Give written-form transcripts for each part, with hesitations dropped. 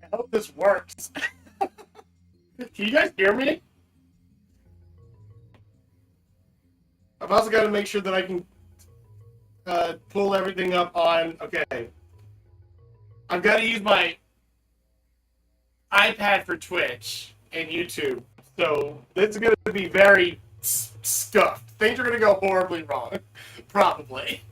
I hope this works. Can you guys hear me? I've also got to make sure that I can pull everything up on. Okay. I've got to use my iPad for Twitch and YouTube. So this is going to be very scuffed. Things are going to go horribly wrong. Probably.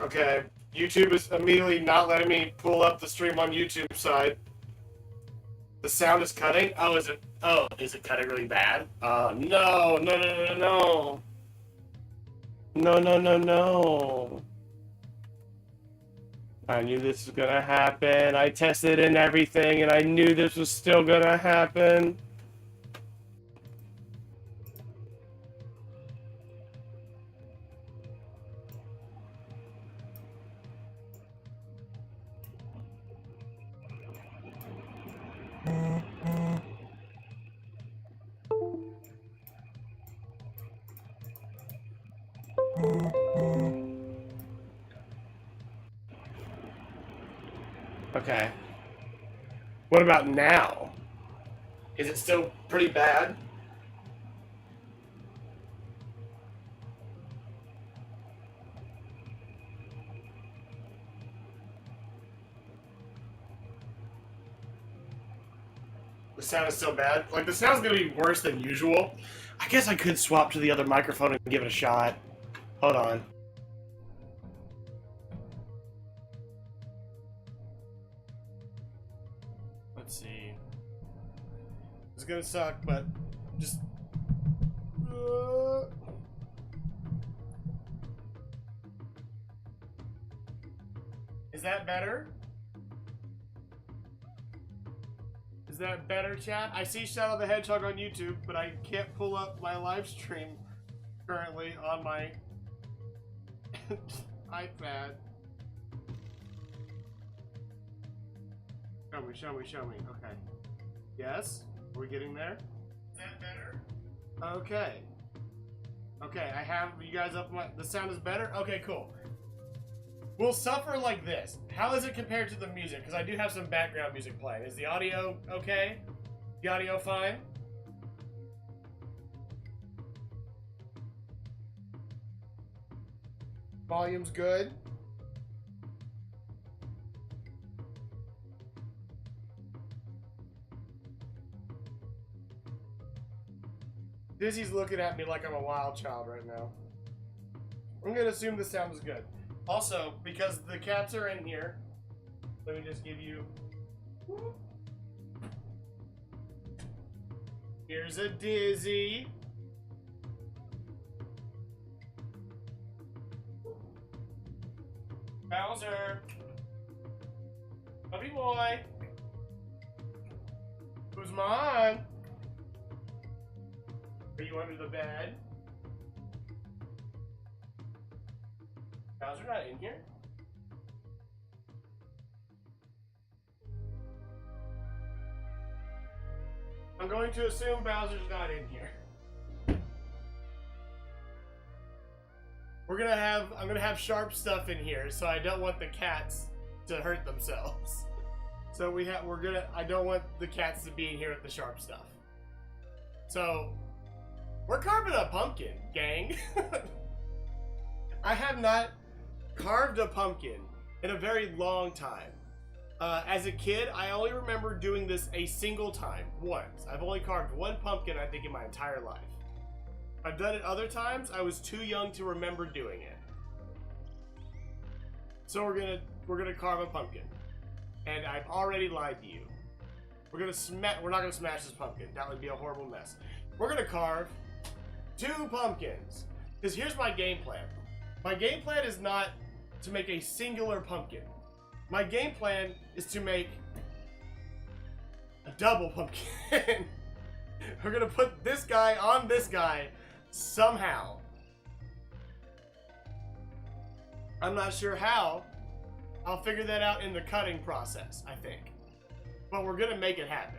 Okay. YouTube is immediately not letting me pull up the stream on YouTube side. The sound is cutting? Oh, is it? Oh, is it cutting really bad? No, no, no, no, no. No, no, no, no. I knew this was gonna happen. I tested and everything, and I knew this was still gonna happen. Okay. What about now? Is it still pretty bad? The sound is still bad? Like, the sound's gonna be worse than usual. I guess I could swap to the other microphone and give it a shot. Hold on. Let's see. It's gonna suck, but just... Is that better? Is that better, chat? I see Shadow the Hedgehog on YouTube, but I can't pull up my live stream currently on my iPad. Show me, show me. Okay. Yes? Are we getting there? Is that better? Okay. Okay, I have you guys up. The sound is better? Okay, cool. We'll suffer like this. How is it compared to the music? Because I do have some background music playing. Is the audio okay? The audio fine? Volume's good? Dizzy's looking at me like I'm a wild child right now. I'm gonna assume the sound is good. Also, because the cats are in here, let me just give you... Here's a Dizzy. Bowser. Puppy boy. Who's mine? Are you under the bed? Bowser not in here? I'm going to assume Bowser's not in here. I'm gonna have sharp stuff in here, so I don't want the cats to hurt themselves. So I don't want the cats to be in here with the sharp stuff. So, we're carving a pumpkin, gang. I have not carved a pumpkin in a very long time. As a kid, I only remember doing this a single time, once. I've only carved one pumpkin, I think, in my entire life. I've done it other times. I was too young to remember doing it. So we're gonna carve a pumpkin, and I've already lied to you. We're not gonna smash this pumpkin. That would be a horrible mess. We're gonna carve 2 pumpkins. Because here's my game plan. My game plan is not to make a singular pumpkin. My game plan is to make a double pumpkin. We're gonna put this guy on this guy somehow. I'm not sure how. I'll figure that out in the cutting process, I think. But we're gonna make it happen.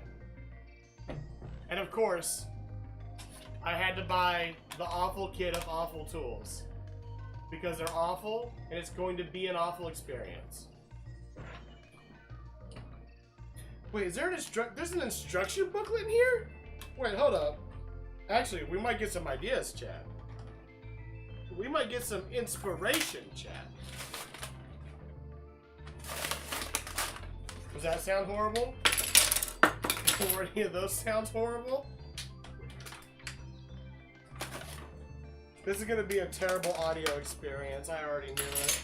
And of course, I had to buy the awful kit of awful tools. because they're awful, and it's going to be an awful experience. Wait, is there there's an instruction booklet in here? Wait, hold up. Actually, we might get some ideas, chat. We might get some inspiration, chat. Does that sound horrible? Were any of those sounds horrible? This is gonna be a terrible audio experience. I already knew it.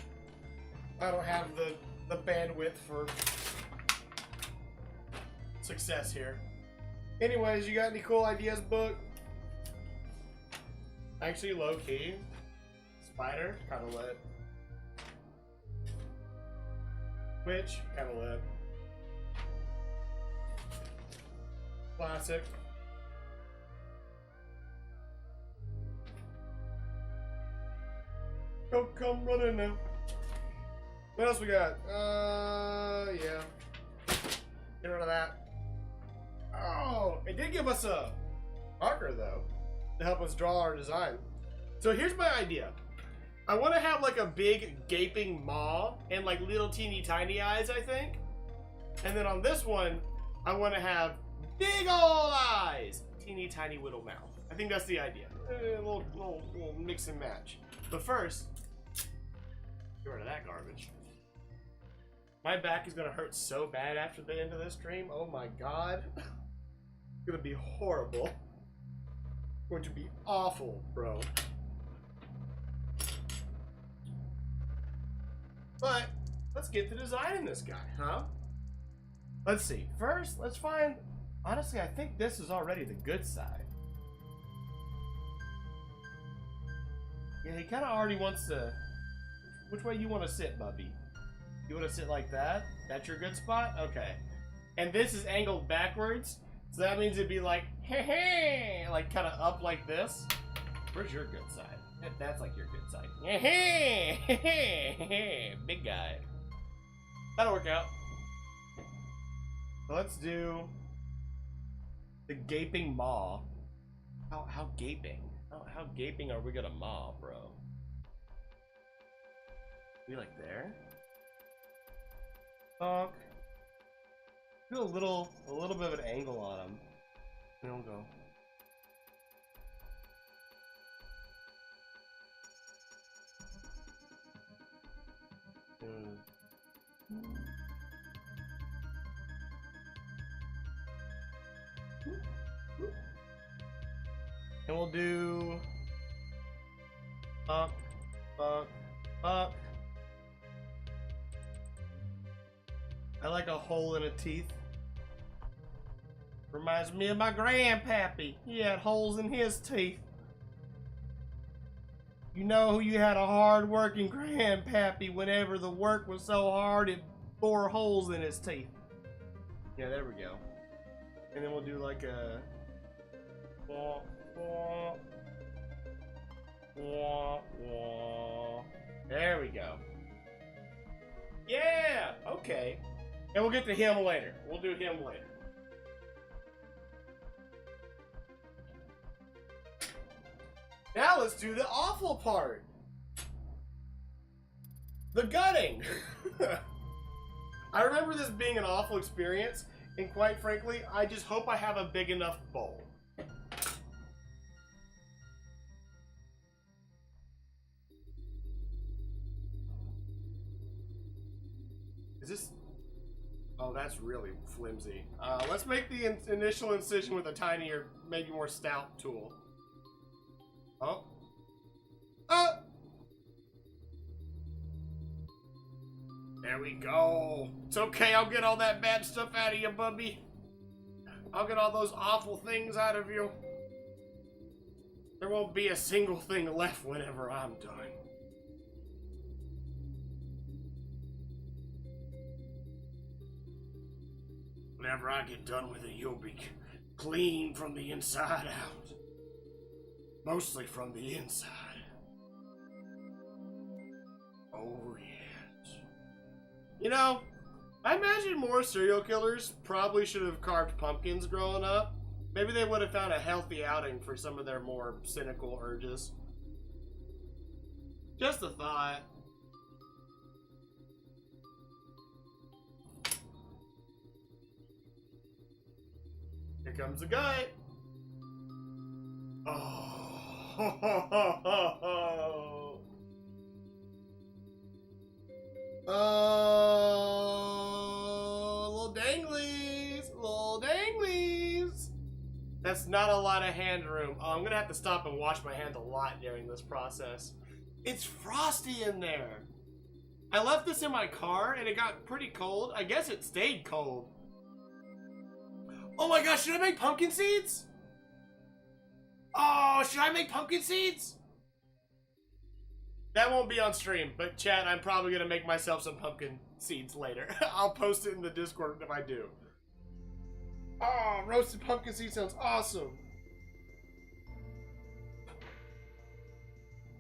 I don't have the bandwidth for success here. Anyways, you got any cool ideas, book? Actually, low key. Spider, kind of lit. Witch, kind of lit. Classic. Come running now. What else we got? Yeah. Get rid of that. Oh, it did give us a marker though to help us draw our design. So here's my idea. I want to have like a big gaping maw and like little teeny tiny eyes, I think. And then on this one, I want to have big old eyes, teeny tiny little mouth. I think that's the idea. A little mix and match. But first, get rid of that garbage. My back is gonna hurt so bad after the end of this stream. Oh my god. It's gonna be horrible. It's going to be awful, bro. But let's get to designing this guy, huh? Let's see. First, let's find. Honestly, I think this is already the good side. Yeah, he kind of already wants to. Which way you want to sit, Bubby? You want to sit like that? That's your good spot? Okay. And this is angled backwards, so that means it'd be like, hey, hey, like kind of up like this. Where's your good side? That's like your good side. Hey, hey, hey, big guy. That'll work out. So let's do the gaping maw. How gaping? How gaping are we gonna maw, bro? Be like there. Fuck. Do a little bit of an angle on him. There we go. And we'll do fuck. I like a hole in a teeth. Reminds me of my grandpappy. He had holes in his teeth. You know, you had a hard-working grandpappy. Whenever the work was so hard, it bore holes in his teeth. Yeah, there we go. And then we'll do like a... There we go. Yeah! Okay. And we'll get to him later. We'll do him later. Now let's do the awful part. The gutting. I remember this being an awful experience, and quite frankly, I just hope I have a big enough bowl. Is this... Oh, that's really flimsy. Let's make the initial incision with a tinier, maybe more stout tool. Oh. There we go. It's okay, I'll get all that bad stuff out of you, Bubby. I'll get all those awful things out of you. There won't be a single thing left whenever I'm done. Whenever I get done with it, you'll be clean from the inside out. Mostly from the inside. Oh, yes. You know, I imagine more serial killers probably should have carved pumpkins growing up. Maybe they would have found a healthy outing for some of their more cynical urges. Just a thought. Here comes the guy. Oh. Little danglies. Little danglies. That's not a lot of hand room. Oh, I'm gonna have to stop and wash my hands a lot during this process. It's frosty in there. I left this in my car and it got pretty cold. I guess it stayed cold. Oh my gosh, should I make pumpkin seeds? Oh, should I make pumpkin seeds? That won't be on stream, but chat, I'm probably gonna make myself some pumpkin seeds later. I'll post it in the Discord if I do. Oh, roasted pumpkin seed sounds awesome.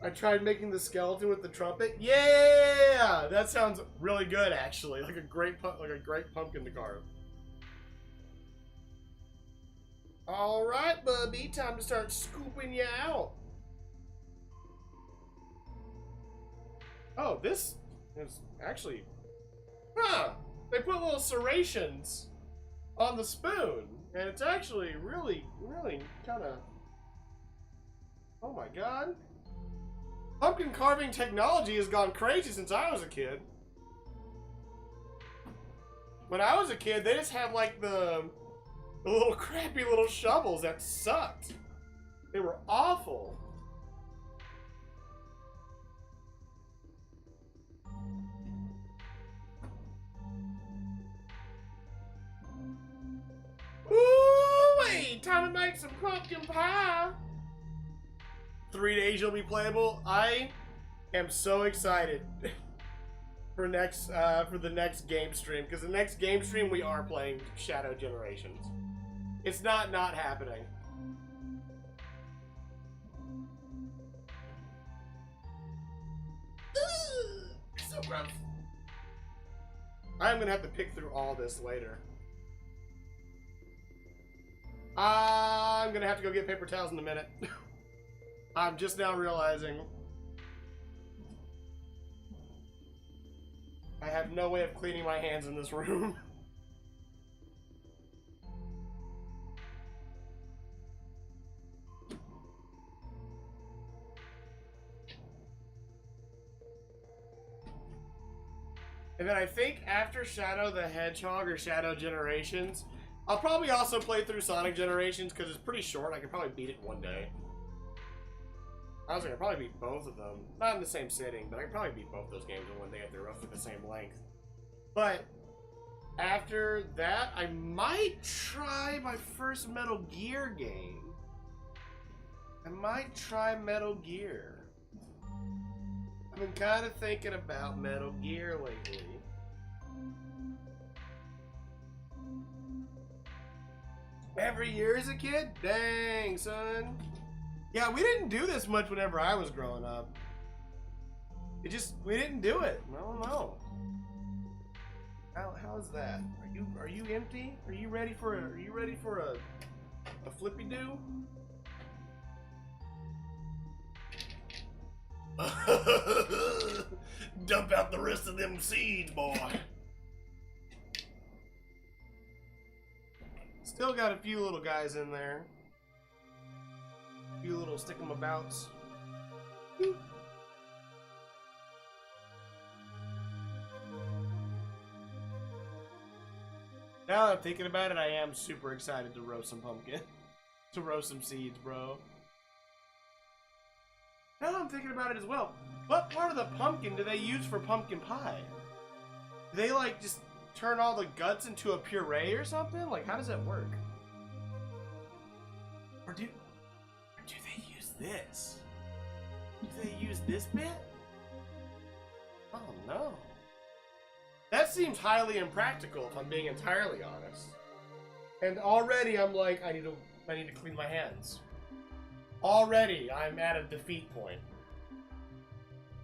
I tried making the skeleton with the trumpet. Yeah, that sounds really good, actually. Like a great pumpkin to carve. All right, Bubby, time to start scooping you out. Oh, this is actually, they put little serrations on the spoon, and it's actually really kind of. Oh my god. Pumpkin carving technology has gone crazy since I was a kid. When I was a kid, they just had like the little crappy little shovels that sucked. They were awful. Ooh, wait, time to make some pumpkin pie. 3 days you'll be playable. I am so excited for the next game stream, because the next game stream we are playing Shadow Generations. It's not happening. So gross. I'm gonna have to pick through all this later. I'm gonna have to go get paper towels in a minute. I'm just now realizing I have no way of cleaning my hands in this room. And then I think after Shadow the Hedgehog or Shadow Generations, I'll probably also play through Sonic Generations because it's pretty short. I could probably beat it one day. Honestly, I'd probably beat both of them. Not in the same sitting, but I could probably beat both those games in one day if they're roughly the same length. But after that, I might try my first Metal Gear game. I might try Metal Gear. I've been kind of thinking about Metal Gear lately. Every year as a kid? Dang, son. Yeah, we didn't do this much whenever I was growing up. We didn't do it. I don't know. How's that? Are you empty? Are you ready for a flippy do? Dump out the rest of them seeds, boy. Still got a few little guys in there. A few little stick 'em abouts. Now that I'm thinking about it, I am super excited to roast some pumpkin. To roast some seeds, bro. Now that I'm thinking about it as well, what part of the pumpkin do they use for pumpkin pie? Do they like just turn all the guts into a puree or something? Like, how does that work? Or do they use this? Do they use this bit? Oh no. That seems highly impractical if I'm being entirely honest. And already I'm like, I need to clean my hands. Already I'm at a defeat point.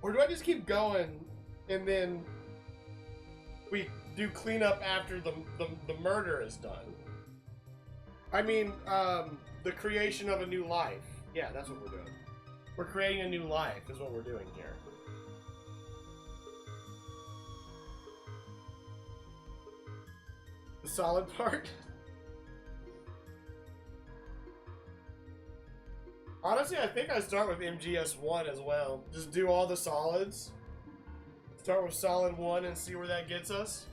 Or do I just keep going and then we do cleanup after the murder is done? I mean, the creation of a new life. Yeah, that's what we're doing. We're creating a new life is what we're doing here. The solid part. Honestly, I think I start with MGS1 as well. Just do all the solids. Start with solid 1 and see where that gets us.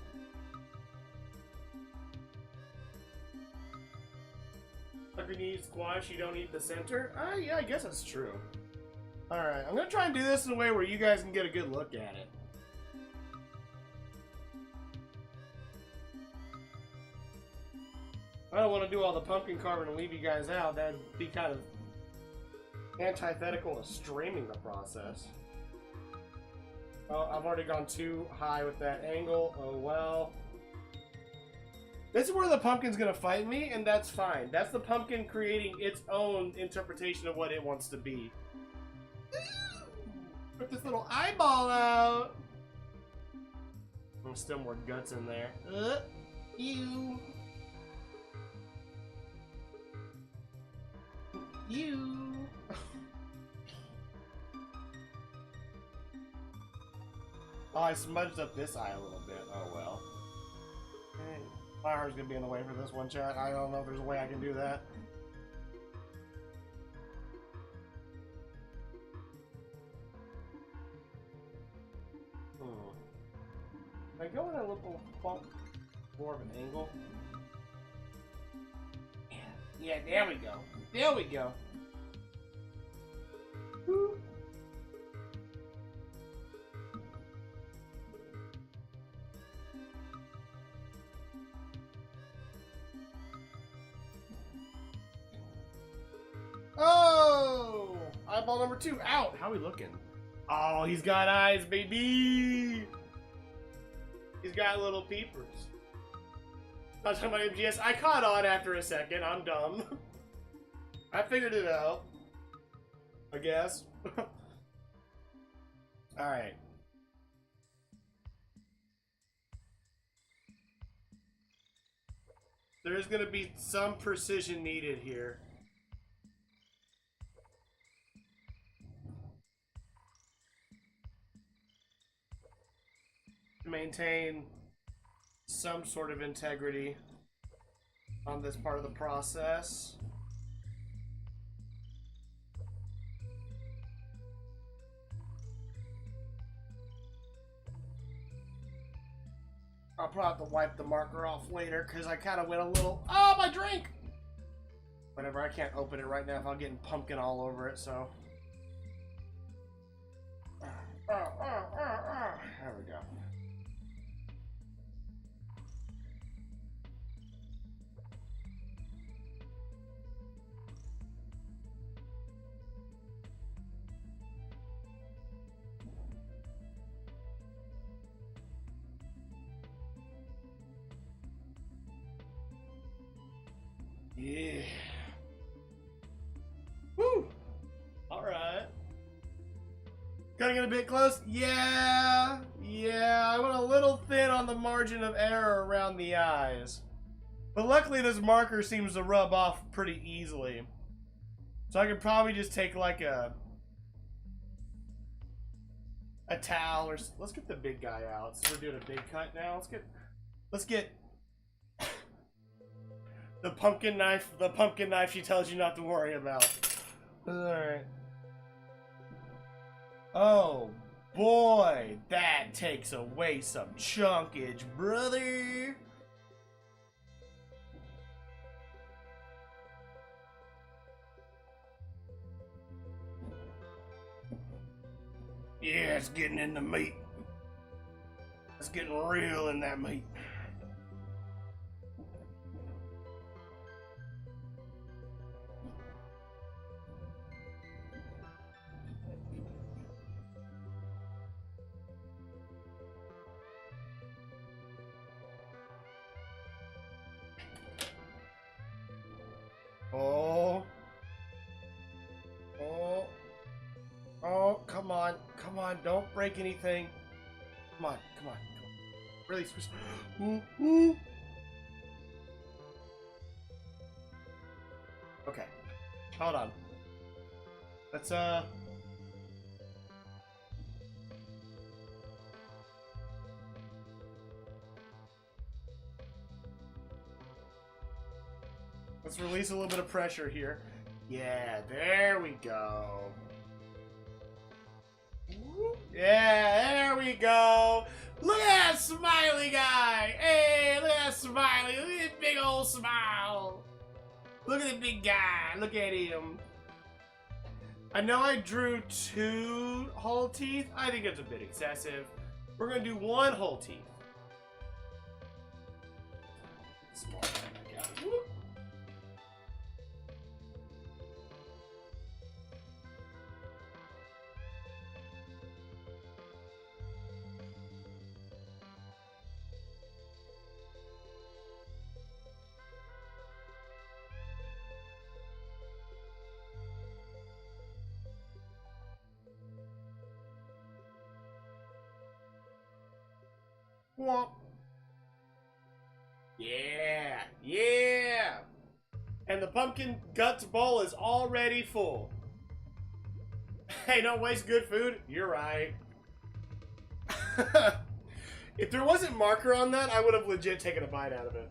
If you need squash, you don't need the center? Yeah, I guess that's true. Alright, I'm gonna try and do this in a way where you guys can get a good look at it. I don't want to do all the pumpkin carving and leave you guys out. That'd be kind of antithetical to streaming the process. Oh, I've already gone too high with that angle. Oh well. This is where the pumpkin's gonna fight me, and that's fine. That's the pumpkin creating its own interpretation of what it wants to be. Put this little eyeball out. There's still more guts in there. Ew. You. Oh, I smudged up this eye a little bit. Oh well. Okay. My arm's gonna be in the way for this one, chat. I don't know if there's a way I can do that. Can I go in a little bump more of an angle? Yeah, there we go. There we go. Woo. Oh! Eyeball number 2 out. How are we looking? Oh, he's got eyes, baby. He's got little peepers. Not talking about MGS. I caught on after a second. I'm dumb. I figured it out. I guess. Alright. There's gonna be some precision needed here. To maintain some sort of integrity on this part of the process. I'll probably have to wipe the marker off later because I kind of went a little... Oh, my drink! Whatever, I can't open it right now if I'm getting pumpkin all over it, so... There we go. Yeah. Woo! Alright. Cutting it a bit close? Yeah. Yeah, I went a little thin on the margin of error around the eyes. But luckily this marker seems to rub off pretty easily. So I could probably just take like a towel or... Let's get the big guy out. So we're doing a big cut now. Let's get the pumpkin knife she tells you not to worry about. Alright. Oh boy, that takes away some chunkage, brother. Yeah, it's getting in the meat. It's getting real in that meat. Oh. Oh. Oh, come on. Come on, don't break anything. Come on, come on. Really switch. Ooh, ooh. Okay. Hold on. Let's Let's release a little bit of pressure here. Yeah, there we go. Yeah, there we go. Look at that smiley guy. Hey, look at that smiley. Look at that big old smile. Look at the big guy. Look at him. I know I drew 2 whole teeth. I think it's a bit excessive. We're going to do 1 whole teeth. Small thing I got. Whoop. Womp. Yeah, yeah. And the pumpkin guts bowl is already full. Hey, don't waste good food. You're right. If there wasn't marker on that, I would have legit taken a bite out of it.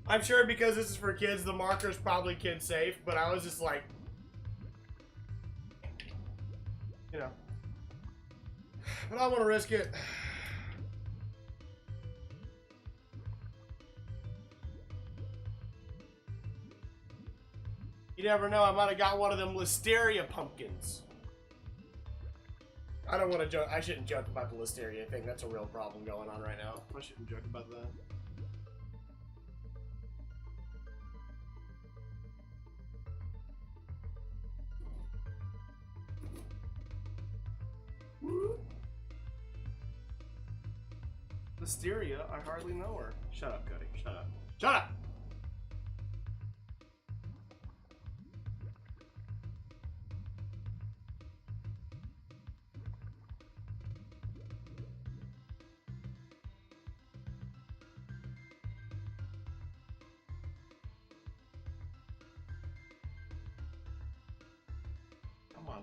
I'm sure because this is for kids, the marker is probably kid safe, but I was just like, you know. But I want to risk it. You never know, I might have got one of them Listeria pumpkins. I don't want to joke. I shouldn't joke about the Listeria thing. That's a real problem going on right now. I shouldn't joke about that. Listeria, I hardly know her. Shut up, Cody. Shut up. Shut up!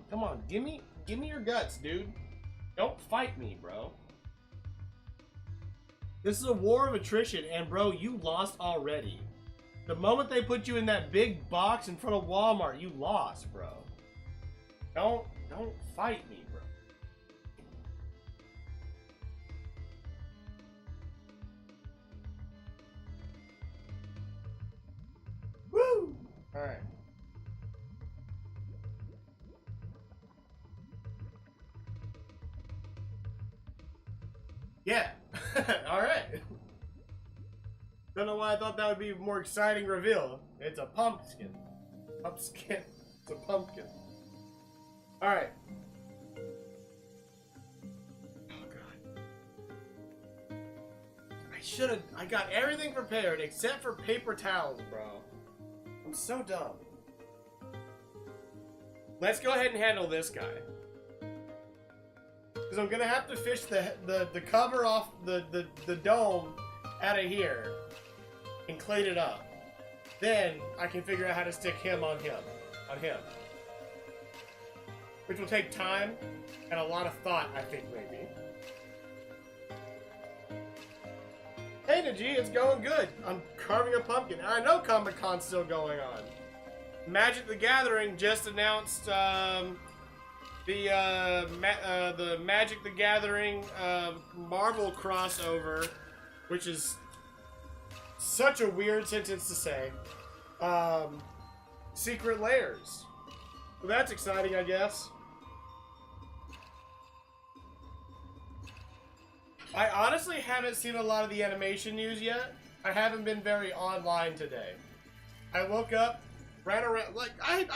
Come on, give me your guts, dude. Don't fight me, bro. This is a war of attrition, and bro, you lost already. The moment they put you in that big box in front of Walmart, you lost, bro. Don't fight me, bro. Woo! All right. Yeah. All right. Don't know why I thought that would be a more exciting reveal. It's a pumpkin. Pumpkin. It's a pumpkin. All right. Oh god. I got everything prepared except for paper towels, bro. I'm so dumb. Let's go ahead and handle this guy. Because I'm gonna have to fish the cover off the dome out of here and clean it up. Then I can figure out how to stick him on him. Which will take time and a lot of thought, I think, maybe. Hey Najee, it's going good. I'm carving a pumpkin. And I know Comic-Con's still going on. Magic the Gathering just announced the Magic the Gathering Marvel crossover, which is such a weird sentence to say. Secret Lairs. Well, that's exciting, I guess. I honestly haven't seen a lot of the animation news yet. I haven't been very online today. I woke up, ran around, like, I've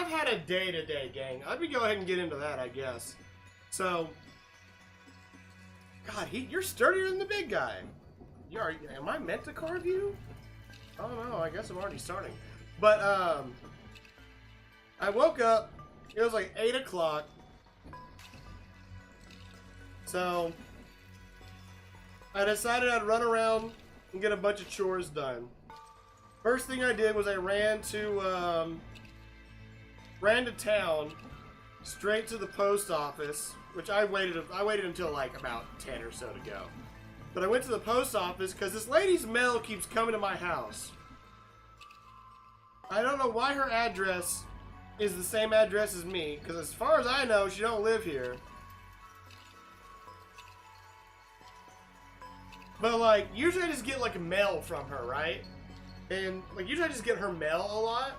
had a day today, gang. Let me go ahead and get into that, I guess. So, God, you're sturdier than the big guy. Am I meant to carve you? I don't know, I guess I'm already starting. But, I woke up, it was like 8 o'clock. So, I decided I'd run around and get a bunch of chores done. First thing I did was I ran to town, straight to the post office, which I waited until like about 10 or so to go. But I went to the post office because this lady's mail keeps coming to my house. I don't know why her address is the same address as me, because as far as I know, she don't live here. But like, usually I just get like mail from her, right? And like, usually I just get her mail a lot.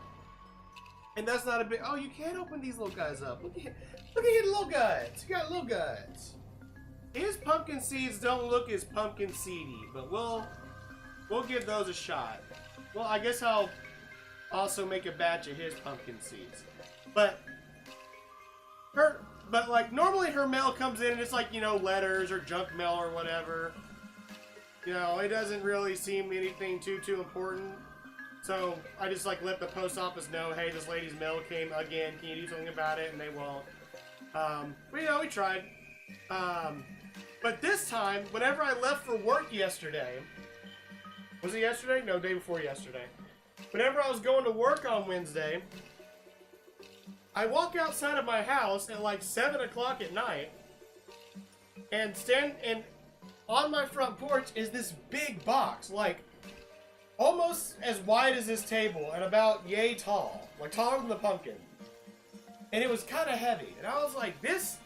And that's not a big, oh, you can't open these little guys up. Look at your little guys. You got little guys. His pumpkin seeds don't look as pumpkin seedy, but we'll give those a shot. Well, I guess I'll also make a batch of his pumpkin seeds. But like normally her mail comes in and it's like, you know, letters or junk mail or whatever. You know, it doesn't really seem anything too important. So I just like let the post office know, hey, this lady's mail came again. Can you do something about it? And they won't. But you know, we tried. But this time, whenever I left for work yesterday, was it yesterday? No, day before yesterday. Whenever I was going to work on Wednesday, I walk outside of my house at like 7 o'clock at night, and on my front porch is this big box, like almost as wide as this table and about yay tall, like taller than the pumpkin. And it was kind of heavy, and I was like, this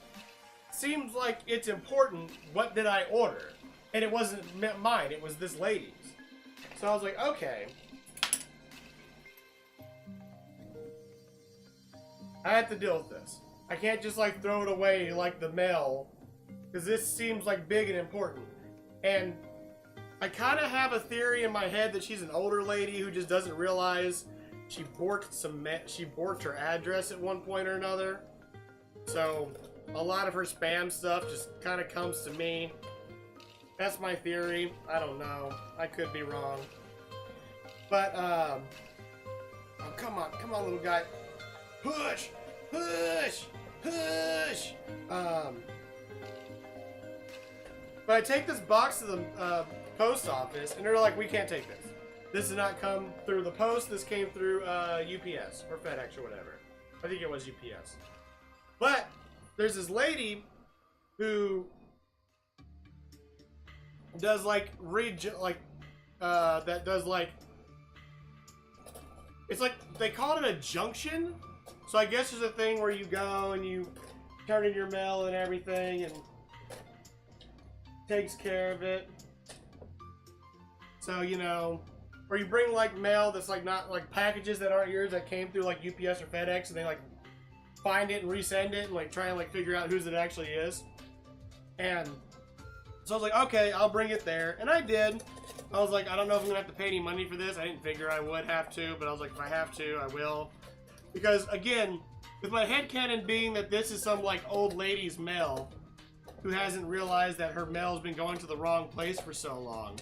seems like it's important. What did I order? And it wasn't mine, it was this lady's. So I was like, okay. I have to deal with this. I can't just like throw it away like the mail, because this seems like big and important. And I kind of have a theory in my head that she's an older lady who just doesn't realize she borked her address at one point or another. So a lot of her spam stuff just kind of comes to me. That's my theory. I don't know. I could be wrong. But oh, come on, little guy. Push! Push! Push! But I take this box to the post office, and they're like, we can't take this. This did not come through the post. This came through UPS or FedEx or whatever. I think it was UPS. But there's this lady who does like that does like, it's like they call it a junction. So I guess there's a thing where you go and you turn in your mail and everything and takes care of it. So, you know, or you bring like mail that's like not like packages that aren't yours that came through like UPS or FedEx, and they like find it and resend it and like try and like figure out whose it actually is. And so I was like, okay, I'll bring it there. And I did. I was like, I don't know if I'm gonna have to pay any money for this. I didn't figure I would have to, but I was like, if I have to, I will. Because again, with my headcanon being that this is some like old lady's mail who hasn't realized that her mail's been going to the wrong place for so long.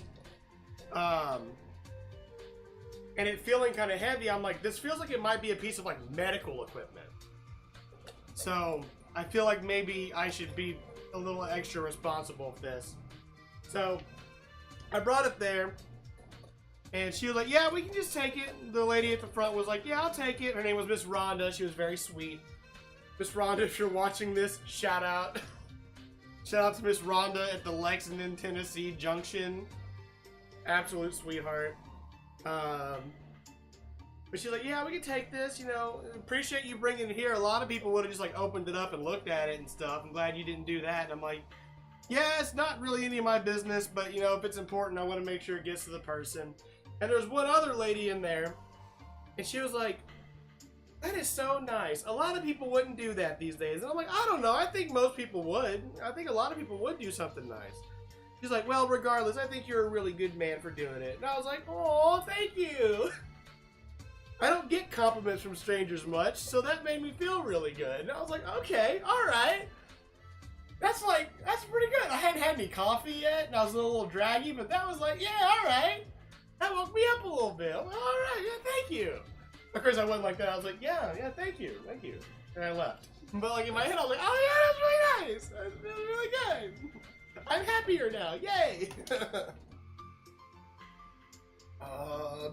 And it feeling kind of heavy, I'm like, this feels like it might be a piece of like medical equipment. So I feel like maybe I should be a little extra responsible for this. So I brought it there, and she was like, yeah, we can just take it. The lady at the front was like, yeah, I'll take it. Her name was Miss Rhonda. She was very sweet. Miss Rhonda, if you're watching this, shout out. Shout out to Miss Rhonda at the Lexington, Tennessee Junction. Absolute sweetheart. But she's like, yeah, we can take this, you know, appreciate you bringing it here. A lot of people would have just like opened it up and looked at it and stuff. I'm glad you didn't do that. And I'm like, yeah, it's not really any of my business, but you know, if it's important, I want to make sure it gets to the person. And there's one other lady in there, and she was like, that is so nice. A lot of people wouldn't do that these days. And I'm like, I don't know. I think most people would. I think a lot of people would do something nice. She's like, well, regardless, I think you're a really good man for doing it. And I was like, oh, thank you. I don't get compliments from strangers much, so that made me feel really good. And I was like, okay, all right. That's pretty good. I hadn't had any coffee yet, and I was a little draggy, but that was like, yeah, all right. That woke me up a little bit. All right, yeah, thank you. Of course, I wasn't like that. I was like, yeah, thank you. And I left. But like in my head, I was like, oh yeah, that's really nice. That's really good. I'm happier now. Yay.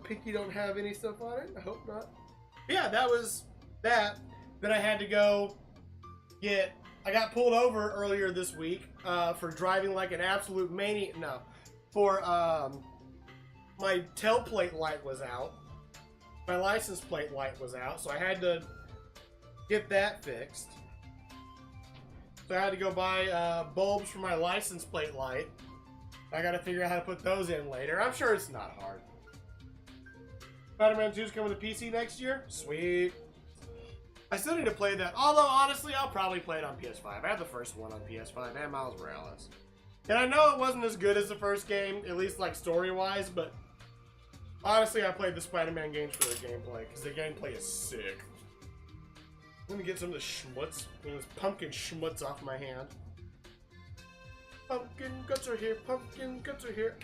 Pinky don't have any stuff on it. I hope not. Yeah, that was that. Then I had to go I got pulled over earlier this week for driving like an absolute maniac. No, for my tailplate light was out. My license plate light was out, so I had to get that fixed. So I had to go buy bulbs for my license plate light. I gotta figure out how to put those in later. I'm sure it's not hard. Spider-Man 2 is coming to PC next year? Sweet. I still need to play that. Although, honestly, I'll probably play it on PS5. I have the first one on PS5 and Miles Morales. And I know it wasn't as good as the first game, at least like story-wise, but honestly, I played the Spider-Man games for the gameplay, because the gameplay is sick. Let me get some of the schmutz, this pumpkin schmutz off my hand. Pumpkin guts are here,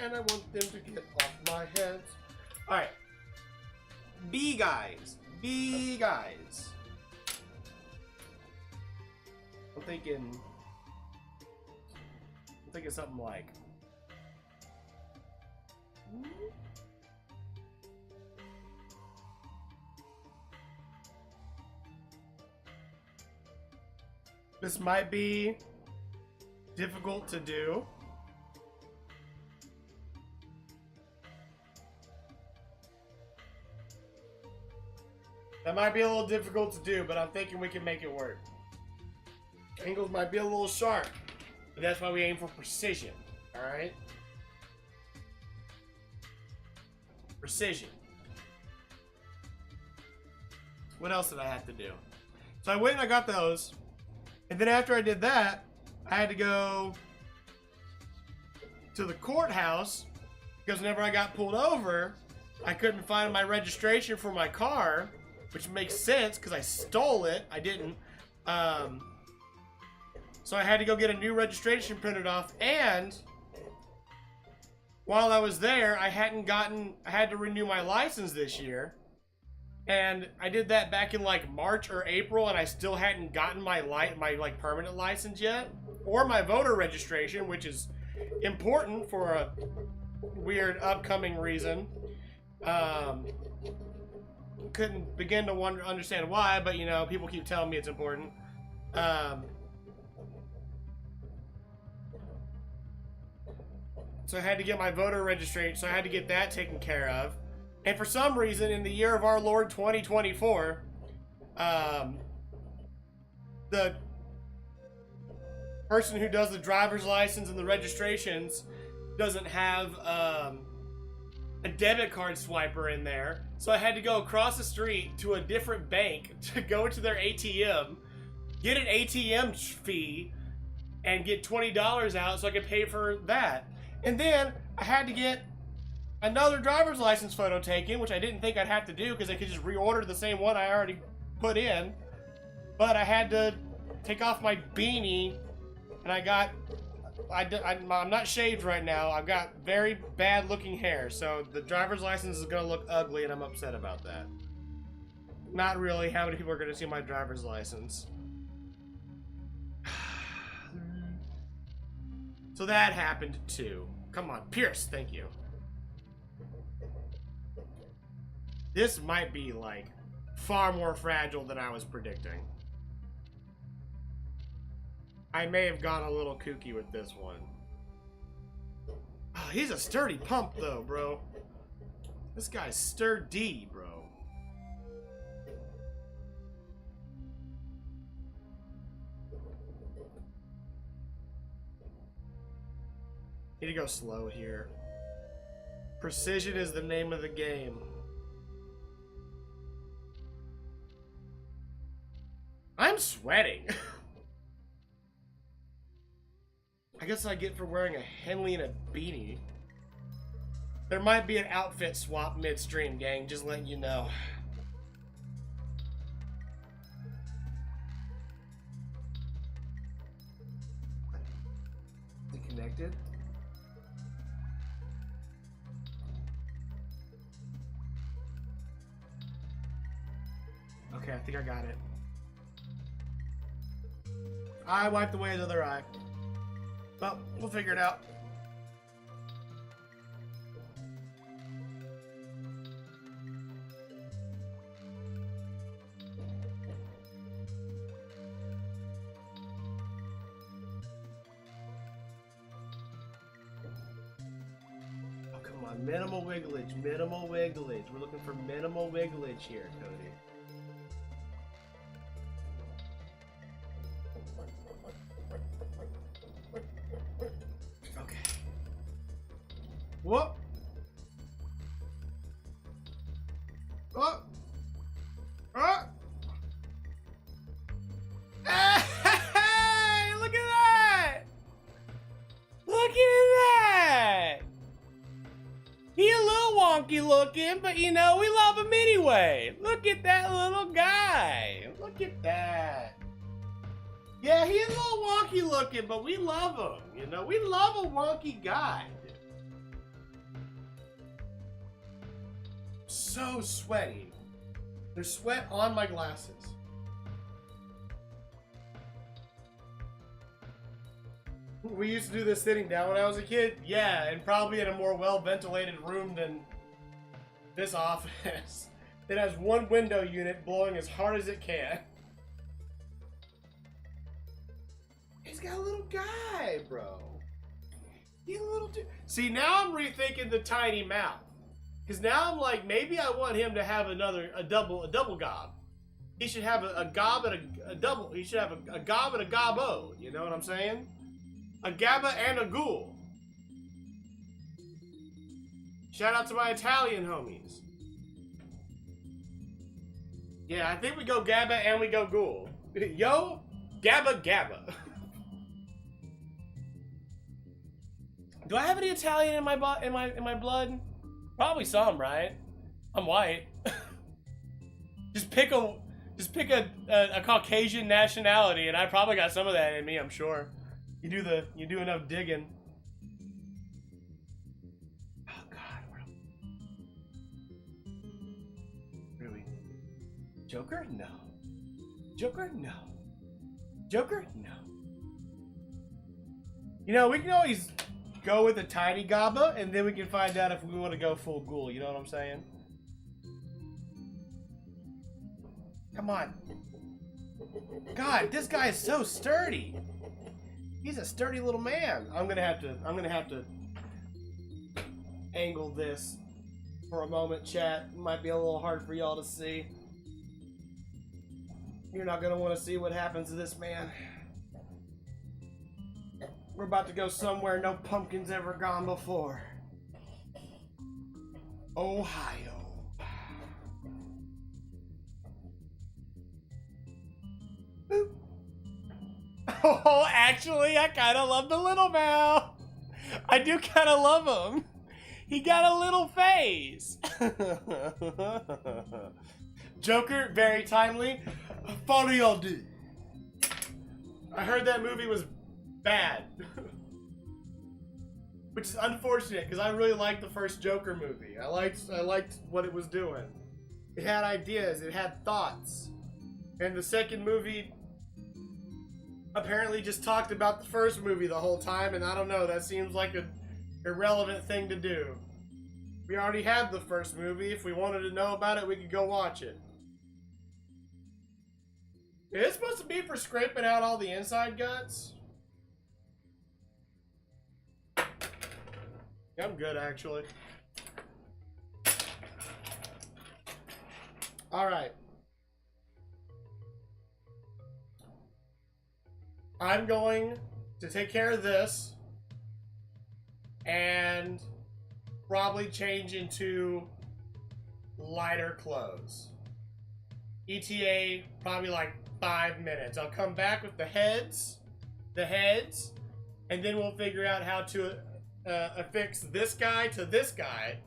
and I want them to get off my hands. Alright. Bee guys. Bee guys. I'm thinking something like... This might be difficult to do. That might be a little difficult to do, but I'm thinking we can make it work. Angles might be a little sharp, but that's why we aim for precision, alright? Precision. What else did I have to do? So I went and I got those, and then after I did that, I had to go to the courthouse, because whenever I got pulled over, I couldn't find my registration for my car, which makes sense, because I stole it. I didn't. So I had to go get a new registration printed off, and while I was there, I had to renew my license this year, and I did that back in like March or April, and I still hadn't gotten my like permanent license yet, or my voter registration, which is important for a weird upcoming reason. Couldn't begin to understand why, but you know, people keep telling me it's important. So I had to get my voter registration, so I had to get that taken care of. And for some reason, in the year of our Lord 2024, the person who does the driver's license and the registrations doesn't have a debit card swiper in there. So I had to go across the street to a different bank to go to their ATM, get an ATM fee, and get $20 out so I could pay for that. And then I had to get another driver's license photo taken, which I didn't think I'd have to do because I could just reorder the same one I already put in. But I had to take off my beanie, and I'm not shaved right now. I've got very bad looking hair, so the driver's license is gonna look ugly, and I'm upset about that. Not really. How many people are gonna see my driver's license? So that happened too. Come on, Pierce, thank you. This might be like far more fragile than I was predicting. I may have gone a little kooky with this one. Oh, he's a sturdy pump though, bro. This guy's sturdy, bro. Need to go slow here. Precision is the name of the game. I'm sweating. I guess I get for wearing a Henley and a beanie. There might be an outfit swap midstream, gang. Just letting you know. Is it connected? Okay, I think I got it. I wiped away his other eye. Well, we'll figure it out. on. Minimal wigglage. Minimal wigglage. We're looking for minimal wigglage here, Cody. Okay. Whoop. Oh. Oh. Hey, look at that. Look at that. He a little wonky looking, but you know, we love him anyway. Look at that little guy. Look at that. Yeah, he's a little wonky looking, but we love him. You know, we love a wonky guy. So sweaty. There's sweat on my glasses. We used to do this sitting down when I was a kid. Yeah, and probably in a more well-ventilated room than this office. It has one window unit blowing as hard as it can. He's got a little guy, bro. He's a little dude. See, now I'm rethinking the tiny mouth. Because now I'm like, maybe I want him to have a double gob. He should have a gob and a double. He should have a gob and a gobbo. You know what I'm saying? A gabba and a ghoul. Shout out to my Italian homies. Yeah, I think we go gabba and we go ghoul. Yo, gabba gabba. Do I have any Italian in my blood? Probably some, right? I'm white. just pick a Caucasian nationality, and I probably got some of that in me. I'm sure. You do enough digging. Oh God, really? Joker? No. Joker? No. Joker? No. You know, we can always go with a tiny gabba, and then we can find out if we want to go full ghoul. You know what I'm saying? Come on. God, this guy is so sturdy. He's a sturdy little man. I'm gonna have to angle this for a moment, chat. It might be a little hard for y'all to see. You're not gonna want to see what happens to this man. We're about to go somewhere no pumpkin's ever gone before. Ohio. Boop. Oh, actually, I kind of love the little Mal. I do kind of love him. He got a little face. Joker, very timely. Follow y'all do. I heard that movie was bad. Which is unfortunate, because I really liked the first Joker movie. I liked what it was doing. It had ideas, it had thoughts. And the second movie apparently just talked about the first movie the whole time, and I don't know, that seems like an irrelevant thing to do. We already had the first movie. If we wanted to know about it, we could go watch it. Is it supposed to be for scraping out all the inside guts? I'm good, actually. Alright. I'm going to take care of this and probably change into lighter clothes. ETA, probably like 5 minutes. I'll come back with the heads, and then we'll figure out how to affix this guy to this guy.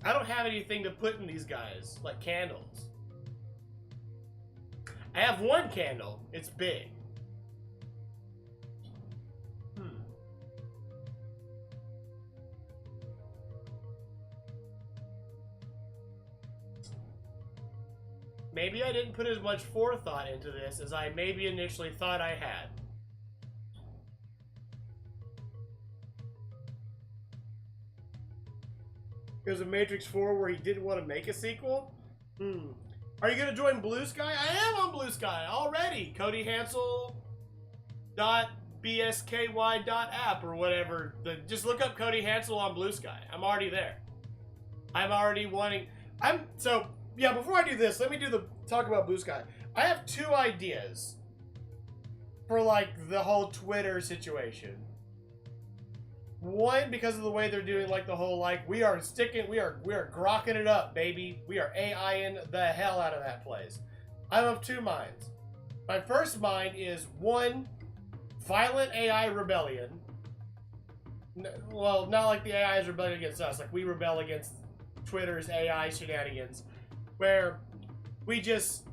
I don't have anything to put in these guys, like candles. I have one candle. It's big. Maybe I didn't put as much forethought into this as I maybe initially thought I had. There's a Matrix 4 where he didn't want to make a sequel? Are you gonna join Blue Sky? I am on Blue Sky already. Cody Hansel bsky.app or whatever. Just look up Cody Hansel on Blue Sky. I'm already there. I'm already wanting. Yeah. Before I do this, let me talk about Blue Sky. I have 2 ideas for like the whole Twitter situation. One, because of the way they're doing like the whole like we are grokking it up, baby. We are AIing the hell out of that place. I'm of 2 minds. My first mind is 1, violent AI rebellion. Well, not like the AI is rebelling against us. Like we rebel against Twitter's AI shenanigans, where we just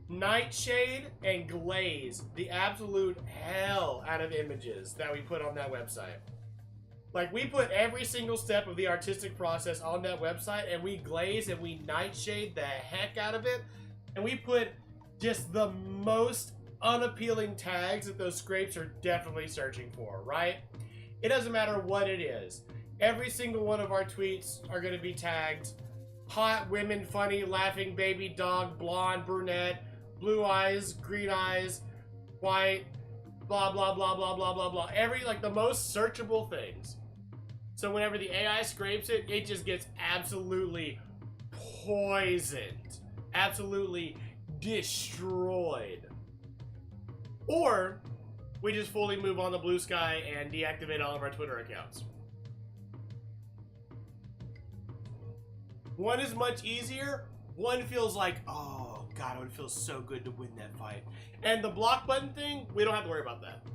nightshade and glaze the absolute hell out of images that we put on that website. Like, we put every single step of the artistic process on that website, and we glaze and we nightshade the heck out of it, and we put just the most unappealing tags that those scrapes are definitely searching for, right? It doesn't matter what it is. Every single one of our tweets are going to be tagged hot, women, funny, laughing, baby, dog, blonde, brunette, blue eyes, green eyes, white, blah, blah, blah, blah, blah, blah, blah. The most searchable things. So whenever the AI scrapes it, it just gets absolutely poisoned. Absolutely destroyed. Or we just fully move on to Blue Sky and deactivate all of our Twitter accounts. One is much easier. One feels like, oh god, it would feel so good to win that fight. And the block button thing, we don't have to worry about that.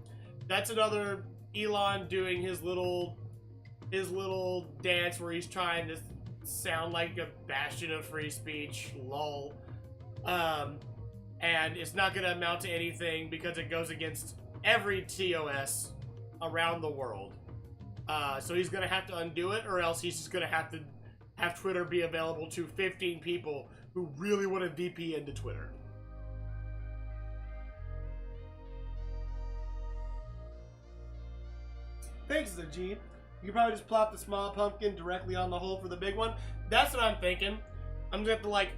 That's another Elon doing his little dance where he's trying to sound like a bastion of free speech, lol. And it's not going to amount to anything because it goes against every TOS around the world. So he's going to have to undo it, or else he's just going to have Twitter be available to 15 people who really want to VP into Twitter. Thanks, Zajid. You can probably just plop the small pumpkin directly on the hole for the big one. That's what I'm thinking. I'm gonna have to like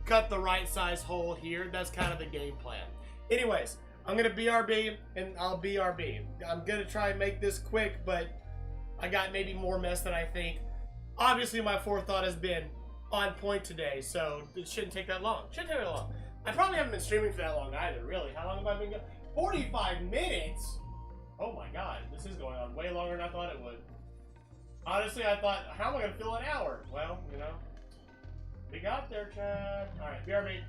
cut the right size hole here. That's kind of the game plan. Anyways, I'm gonna BRB and I'll BRB. I'm gonna try and make this quick, but I got maybe more mess than I think. Obviously, my forethought has been on point today, so it shouldn't take that long. Shouldn't take that long. I probably haven't been streaming for that long either, really. How long have I been going? 45 minutes? Oh my god, this is going on way longer than I thought it would. Honestly, I thought, how am I going to fill an hour? Well, you know, we got there, Chad. Alright, BRB.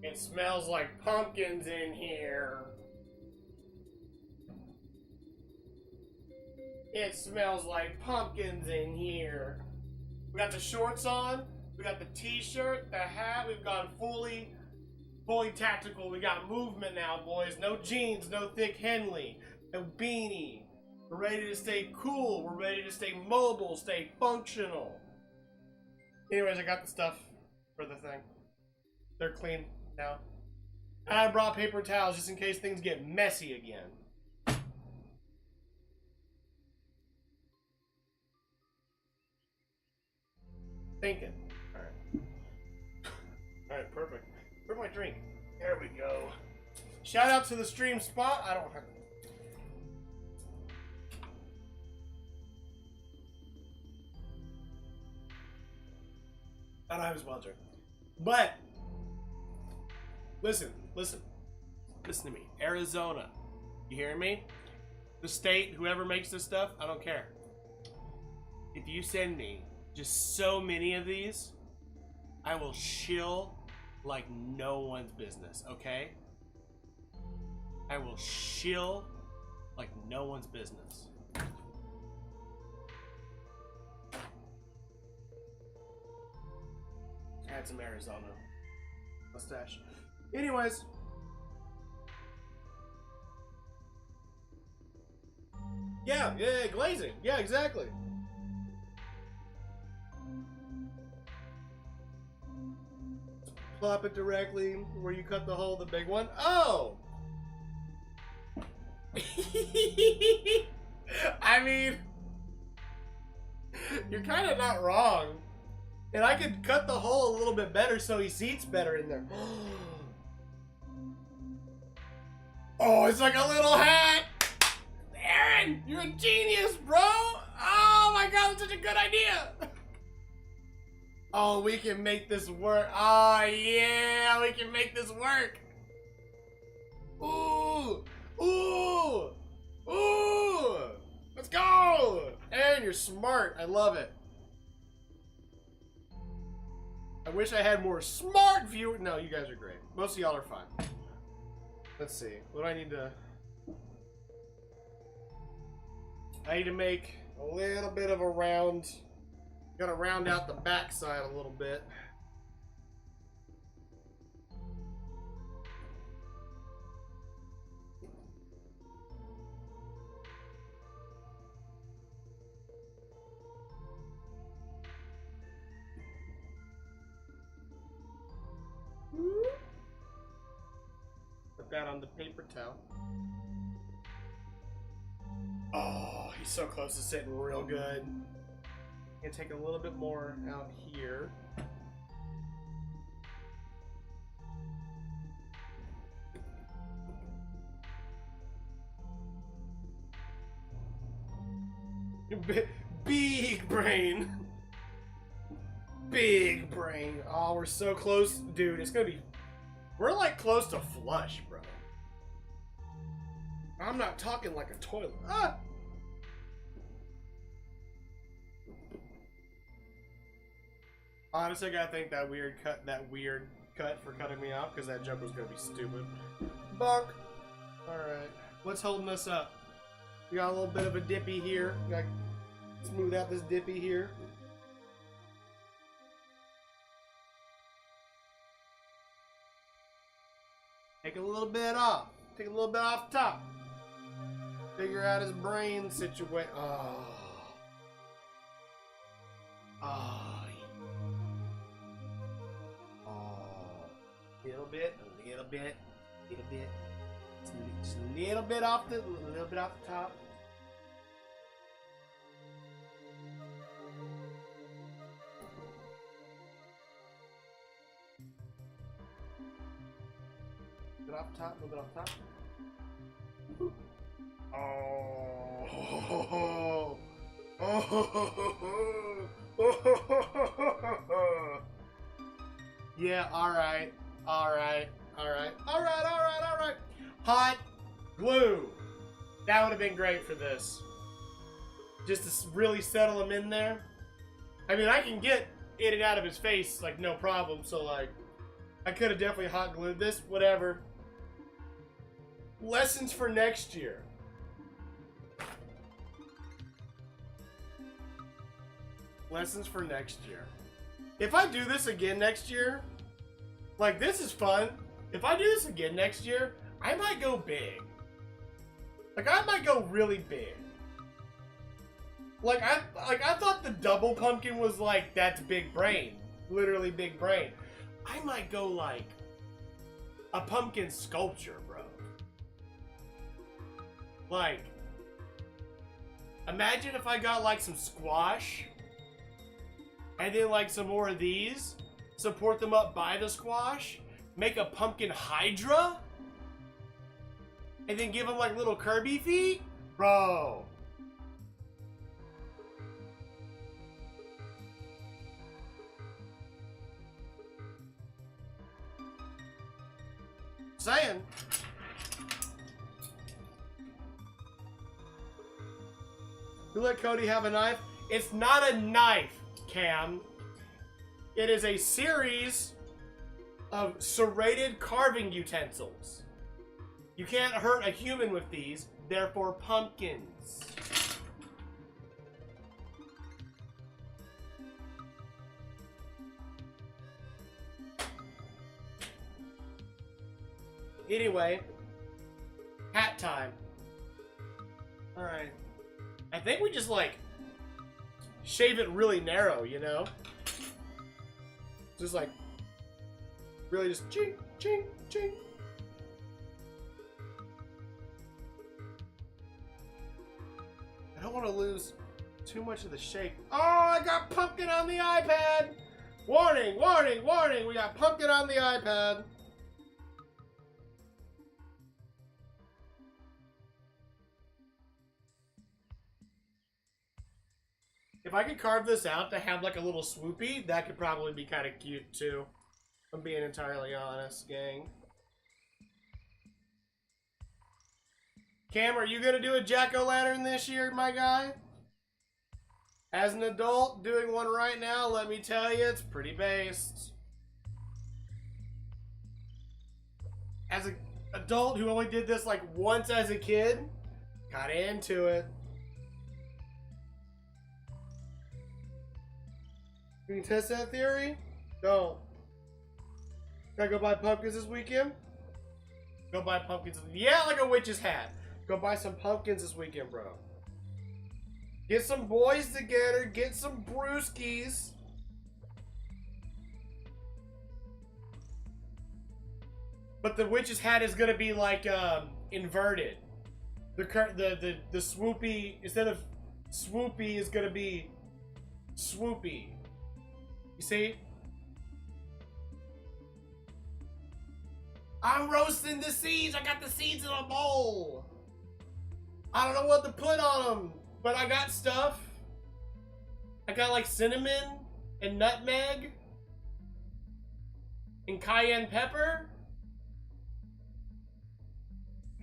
It smells like pumpkins in here. It smells like pumpkins in here. We got the shorts on. We got the t-shirt, the hat. We've gone fully tactical. We got movement now, boys. No jeans, no thick Henley, no beanie. We're ready to stay cool. We're ready to stay mobile, stay functional. Anyways, I got the stuff for the thing. They're clean now. And I brought paper towels just in case things get messy again. Thinking. Alright. Alright, perfect. Where's my drink? There we go. Shout out to the stream spot. I don't have I don't have a sponsor. But listen to me. Arizona. You hearing me? The state, whoever makes this stuff, I don't care. If you send me just so many of these, I will shill like no one's business, okay? I will shill like no one's business. I had some Arizona mustache. Anyways. Yeah, glazing. Yeah, exactly. Plop it directly where you cut the hole, the big one. Oh! I mean, you're kind of not wrong. And I could cut the hole a little bit better so he seats better in there. Oh, it's like a little hat. Aaron, you're a genius, bro. Oh my God, that's such a good idea. Oh, we can make this work. Oh yeah, we can make this work. Ooh, ooh, ooh. Let's go. Aaron, you're smart. I love it. I wish I had more smart viewers. No, you guys are great. Most of y'all are fine. Let's see. What do I need to... I need to make a little bit of a round. Gotta round out the back side a little bit. Put that on the paper towel. Oh, he's so close to sitting real good. Gonna take a little bit more out here. Big brain. Big brain. Oh, we're so close, dude. It's gonna be... We're like close to flush, bro. I'm not talking like a toilet. Ah! Honestly, I gotta thank that weird cut for cutting me off, because that joke was gonna be stupid. Bonk. Alright. What's holding us up? We got a little bit of a dippy here. We gotta smooth out this dippy here. Take a little bit off. Take a little bit off top. Figure out his brain situation. Oh. Oh. A little bit. Just a little bit off the top. A little bit off top. Oh. Yeah, alright. Hot glue. That would have been great for this. Just to really settle him in there. I mean, I can get in and out of his face, like, no problem. So, like, I could have definitely hot glued this. Whatever. Lessons for next year. Lessons for next year. If I do this again next year, like, this is fun. If I do this again next year, I might go big. Like, I might go really big. Like, I thought the double pumpkin was like, that's big brain. Literally big brain. I might go like a pumpkin sculpture, bro. Like, imagine if I got like some squash and then like some more of these, support them up by the squash, make a pumpkin hydra, and then give them like little Kirby feet, bro. Saying. You let Cody have a knife? It's not a knife, Cam. It is a series of serrated carving utensils. You can't hurt a human with these, therefore pumpkins. Anyway, hat time. Alright. I think we just, like, shave it really narrow, you know? Just, like, really just ching, ching, ching. I don't want to lose too much of the shape. Oh, I got pumpkin on the iPad! Warning, warning, warning! We got pumpkin on the iPad. If I could carve this out to have like a little swoopy, that could probably be kind of cute too. If I'm being entirely honest, gang. Cam, are you gonna do a jack-o'-lantern this year, my guy? As an adult, doing one right now, let me tell you, it's pretty based. As an adult who only did this like once as a kid, got into it. You can test that theory? Don't. Gotta go buy pumpkins this weekend? Go buy pumpkins. Yeah, like a witch's hat. Go buy some pumpkins this weekend, bro. Get some boys together. Get some brewskis. But the witch's hat is gonna be like inverted. The swoopy, instead of swoopy, is gonna be swoopy. You see? I'm roasting the seeds. I got the seeds in a bowl. I don't know what to put on them, but I got stuff. I got like cinnamon and nutmeg and cayenne pepper.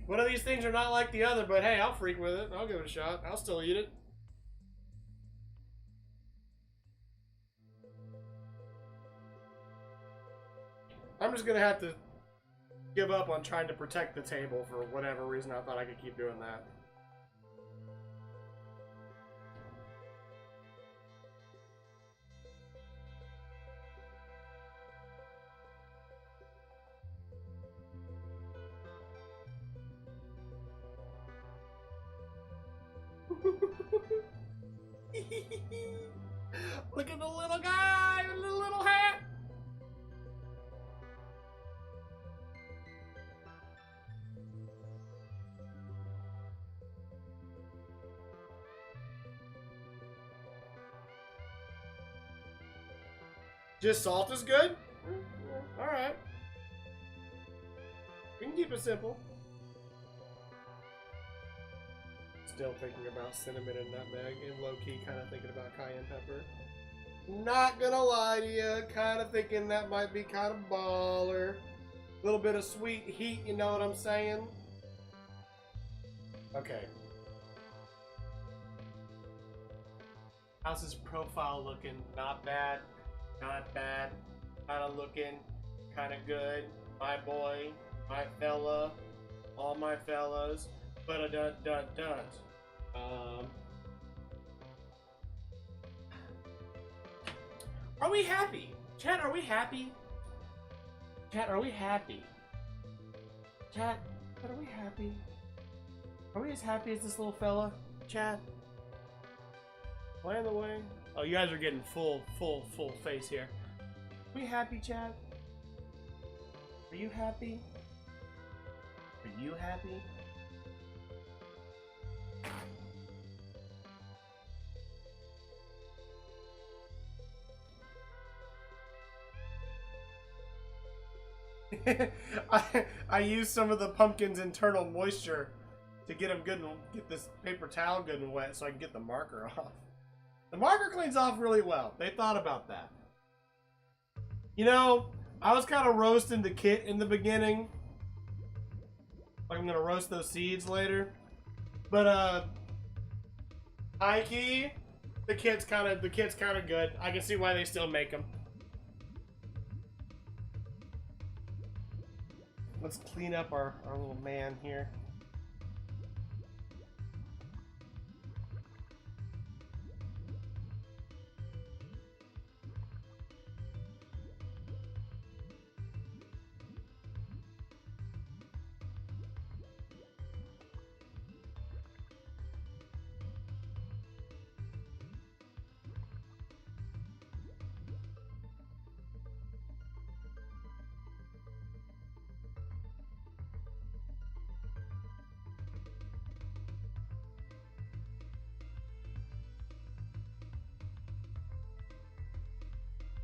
One of these things are not like the other, but hey, I'll freak with it. I'll give it a shot. I'll still eat it. I'm just gonna have to give up on trying to protect the table for whatever reason. I thought I could keep doing that. Look at the little guy with the little hat. Just salt is good? Alright. We can keep it simple. Still thinking about cinnamon and nutmeg, and low-key kind of thinking about cayenne pepper. Not gonna lie to you, kind of thinking that might be kind of baller. A little bit of sweet heat, you know what I'm saying? Okay. How's his profile looking? Not bad. Not bad. Kind of looking kind of good. My boy, my fella, all my fellas. But a dun dun dun. Are we happy? Chat, are we happy? Chat, are we happy? Chat, are we happy? Are we as happy as this little fella? Chat? Am I in the way? Oh, you guys are getting full face here. Are we happy, chat? Are you happy? Are you happy? I used some of the pumpkin's internal moisture to get them good and get this paper towel good and wet so I can get the marker off. The marker cleans off really well. They thought about that. You know, I was kind of roasting the kit in the beginning. Like I'm gonna roast those seeds later. But high key, the kit's kind of good. I can see why they still make them. Let's clean up our little man here.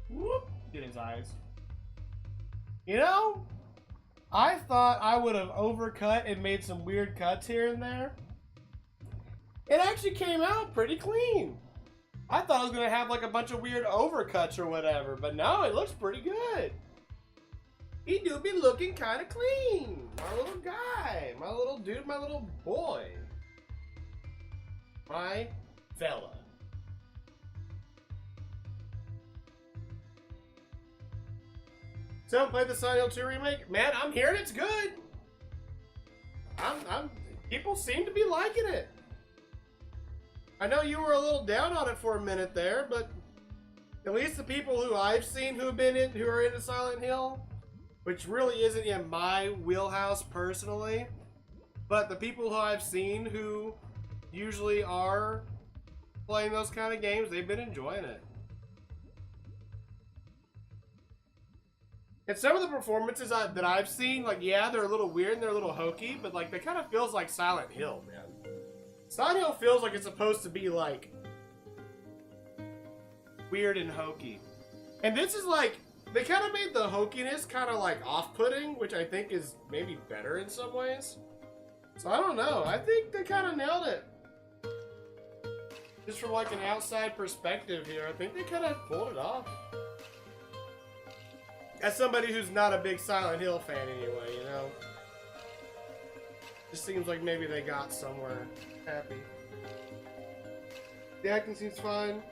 Whoop, get his eyes. You know, I thought I would have overcut and made some weird cuts here and there. It actually came out pretty clean. I thought I was going to have like a bunch of weird overcuts or whatever, but no, it looks pretty good. He do be looking kind of clean. My little guy, my little dude, my little boy. My fella. So, play the Silent Hill 2 remake? Man, I'm hearing it's good. People seem to be liking it. I know you were a little down on it for a minute there, but at least the people who I've seen who are into Silent Hill, which really isn't in my wheelhouse personally, but the people who I've seen who usually are playing those kind of games, they've been enjoying it. And some of the performances that I've seen, like, yeah, they're a little weird and they're a little hokey, but, like, they kind of feels like Silent Hill, man. Silent Hill feels like it's supposed to be, like, weird and hokey. And this is, like, they kind of made the hokiness kind of, like, off-putting, which I think is maybe better in some ways. So, I don't know. I think they kind of nailed it. Just from, like, an outside perspective here, I think they kind of pulled it off. As somebody who's not a big Silent Hill fan anyway, you know? Just seems like maybe they got somewhere happy. The acting seems fine.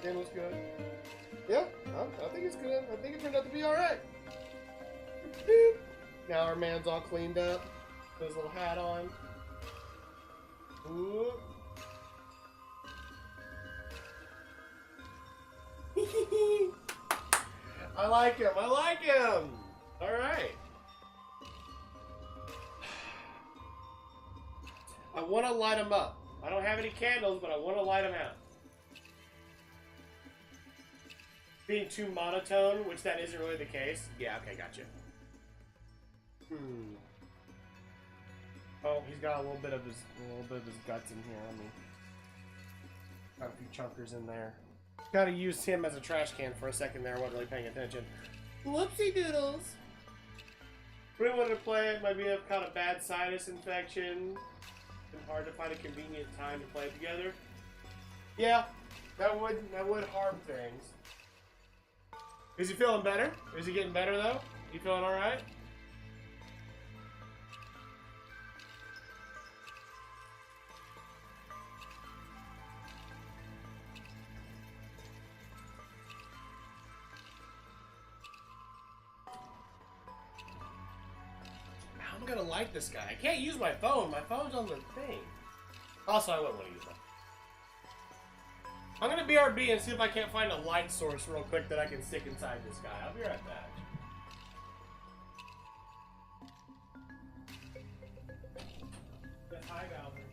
Game looks good. Yeah, I think it's good. I think it turned out to be alright. Now our man's all cleaned up. Put his little hat on. Ooh. I like him. I like him. All right. I want to light him up. I don't have any candles, but I want to light him out. Being too monotone, which that isn't really the case. Yeah, okay, gotcha. Oh, he's got a little bit of his guts in here. I mean, got a few chunkers in there. Gotta use him as a trash can for a second there. I wasn't really paying attention. Whoopsie doodles. Really wanted to play it. Might be a kind of bad sinus infection. Been hard to find a convenient time to play it together. Yeah, that would harm things. Is he feeling better? Is he getting better though? You feeling all right? gonna light this guy? I can't use my phone. My phone's on the thing. Also, I wouldn't want to use that. I'm gonna BRB and see if I can't find a light source real quick that I can stick inside this guy. I'll be right back. Hi, Valvin.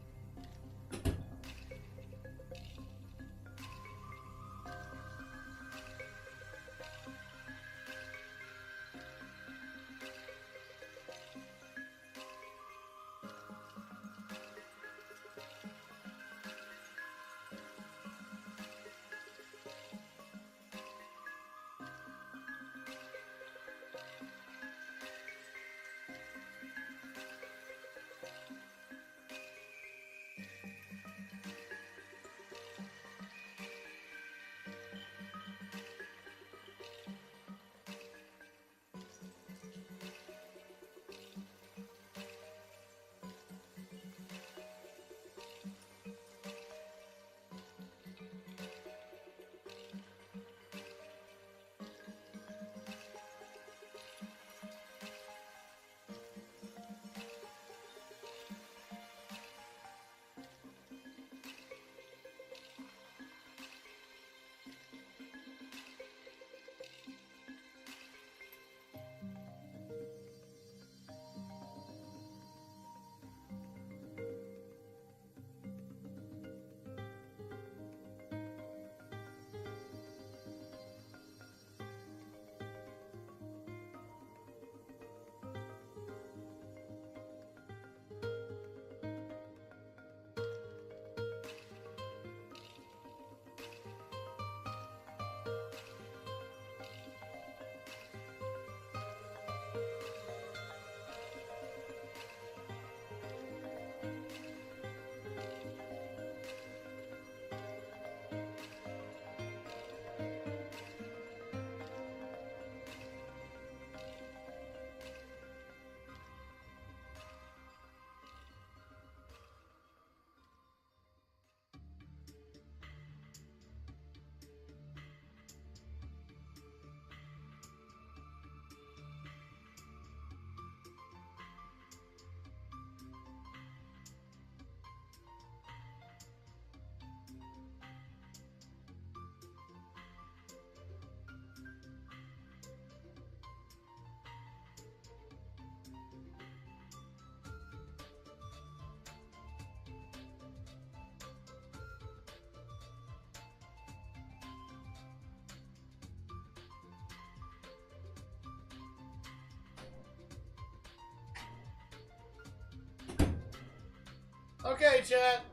Okay, chat.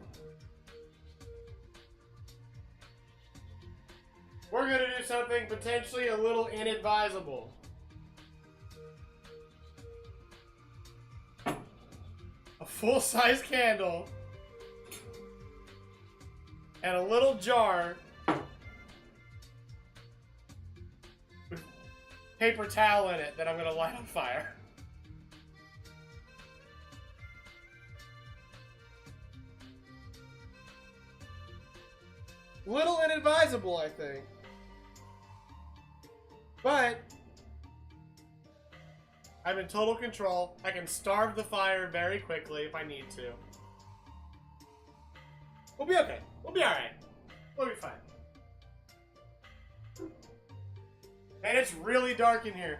We're gonna do something potentially a little inadvisable. A full-size candle and a little jar with paper towel in it that I'm gonna light on fire. Little inadvisable, I think. But I'm in total control. I can starve the fire very quickly if I need to. We'll be okay. We'll be alright. We'll be fine. And it's really dark in here.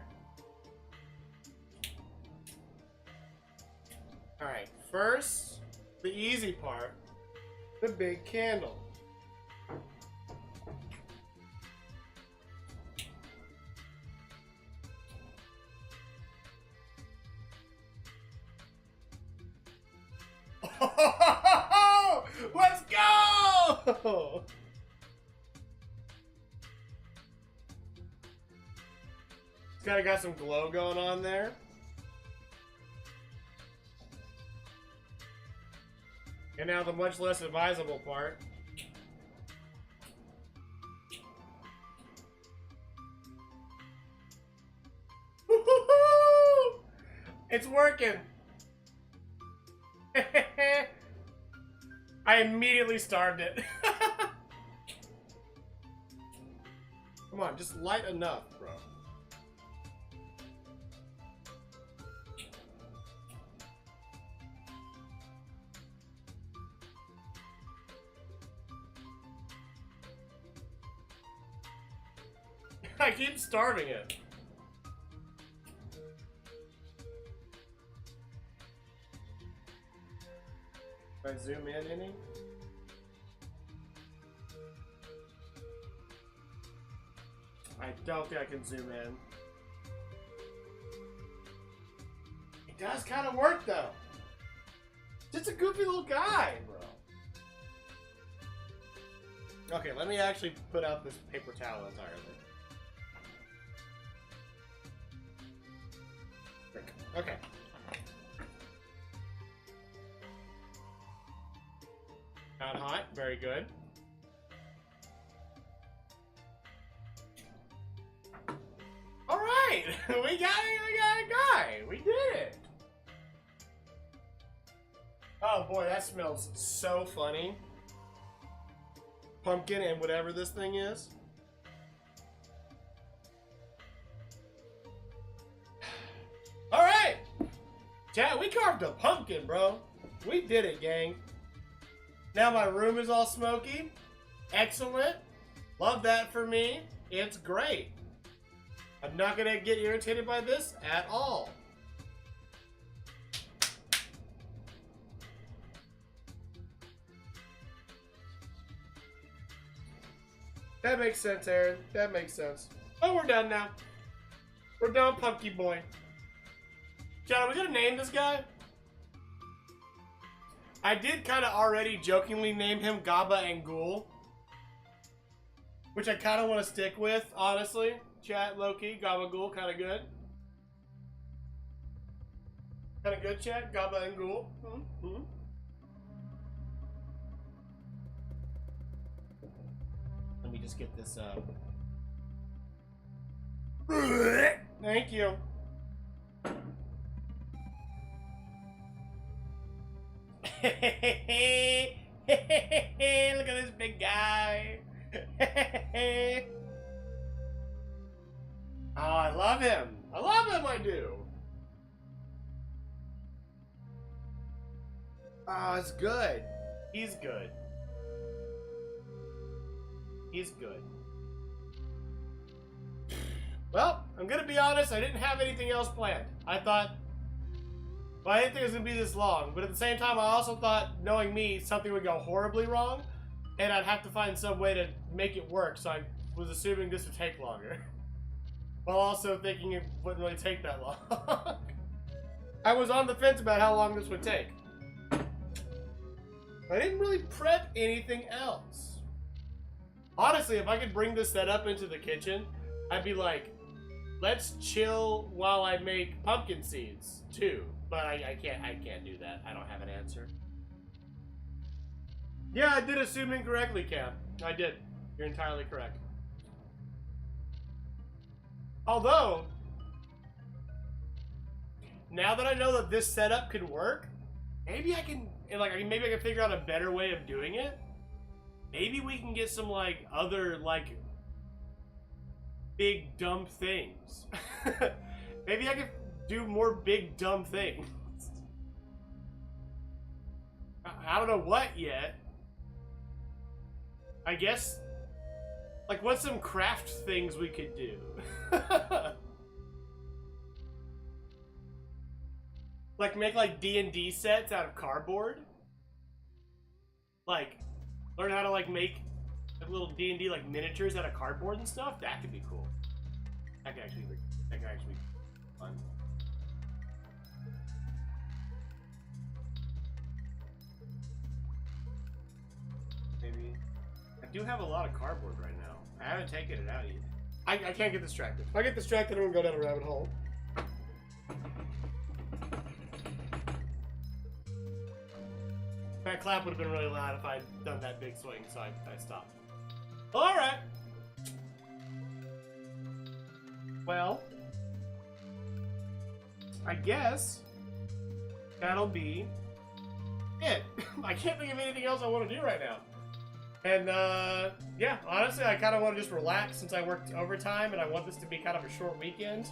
Alright, first, the easy part. The big candle. Let's go! It's kind of got some glow going on there. And now the much less advisable part. It's working. I immediately starved it. Come on, just light enough, bro. I keep starving it. If I zoom in any? I don't think I can zoom in. It does kind of work though. Just a goofy little guy, bro. Okay, let me actually put out this paper towel entirely. Okay. Not hot, very good. All right, we got a guy. We did it. Oh boy, that smells so funny. Pumpkin and whatever this thing is. All right, Chad, we carved a pumpkin, bro. We did it, gang. Now my room is all smoky. Excellent. Love that for me. It's great. I'm not gonna get irritated by this at all. That makes sense, Aaron. That makes sense. Oh, we're done now. We're done, Pumpkin Boy. John, are we gonna name this guy? I did kind of already jokingly name him Gaba and Ghoul, which I kind of want to stick with, honestly. Chat, Loki, Gaba Ghoul, kind of good. Kind of good, chat, Gaba and Ghoul. Mm-hmm. Let me just get this up. Thank you. Look at this big guy. Oh, I love him. I love him, I do. Oh, it's good. He's good. He's good. Well, I'm gonna be honest, I didn't have anything else planned. I thought, well, I didn't think it was gonna be this long, but at the same time, I also thought, knowing me, something would go horribly wrong, and I'd have to find some way to make it work, so I was assuming this would take longer. While also thinking it wouldn't really take that long. I was on the fence about how long this would take. I didn't really prep anything else. Honestly, if I could bring this setup into the kitchen, I'd be like, let's chill while I make pumpkin seeds, too. But I can't do that. I don't have an answer. Yeah, I did assume incorrectly, Cam. I did. You're entirely correct. Although, now that I know that this setup could work, maybe I can, maybe I can figure out a better way of doing it. Maybe we can get some, other, big, dumb things. Maybe I could do more big, dumb things. I don't know what yet. I guess, what's some craft things we could do? Make, D&D sets out of cardboard? Learn how to, make little D&D, miniatures out of cardboard and stuff? That could be cool. That could actually be fun. Maybe. I do have a lot of cardboard right now. I haven't taken it out yet. I can't get distracted. If I get distracted, I'm gonna go down a rabbit hole. That clap would have been really loud if I'd done that big swing, so I stopped. Alright! Well, I guess that'll be it. I can't think of anything else I want to do right now. And, yeah, honestly, I kind of want to just relax since I worked overtime and I want this to be kind of a short weekend.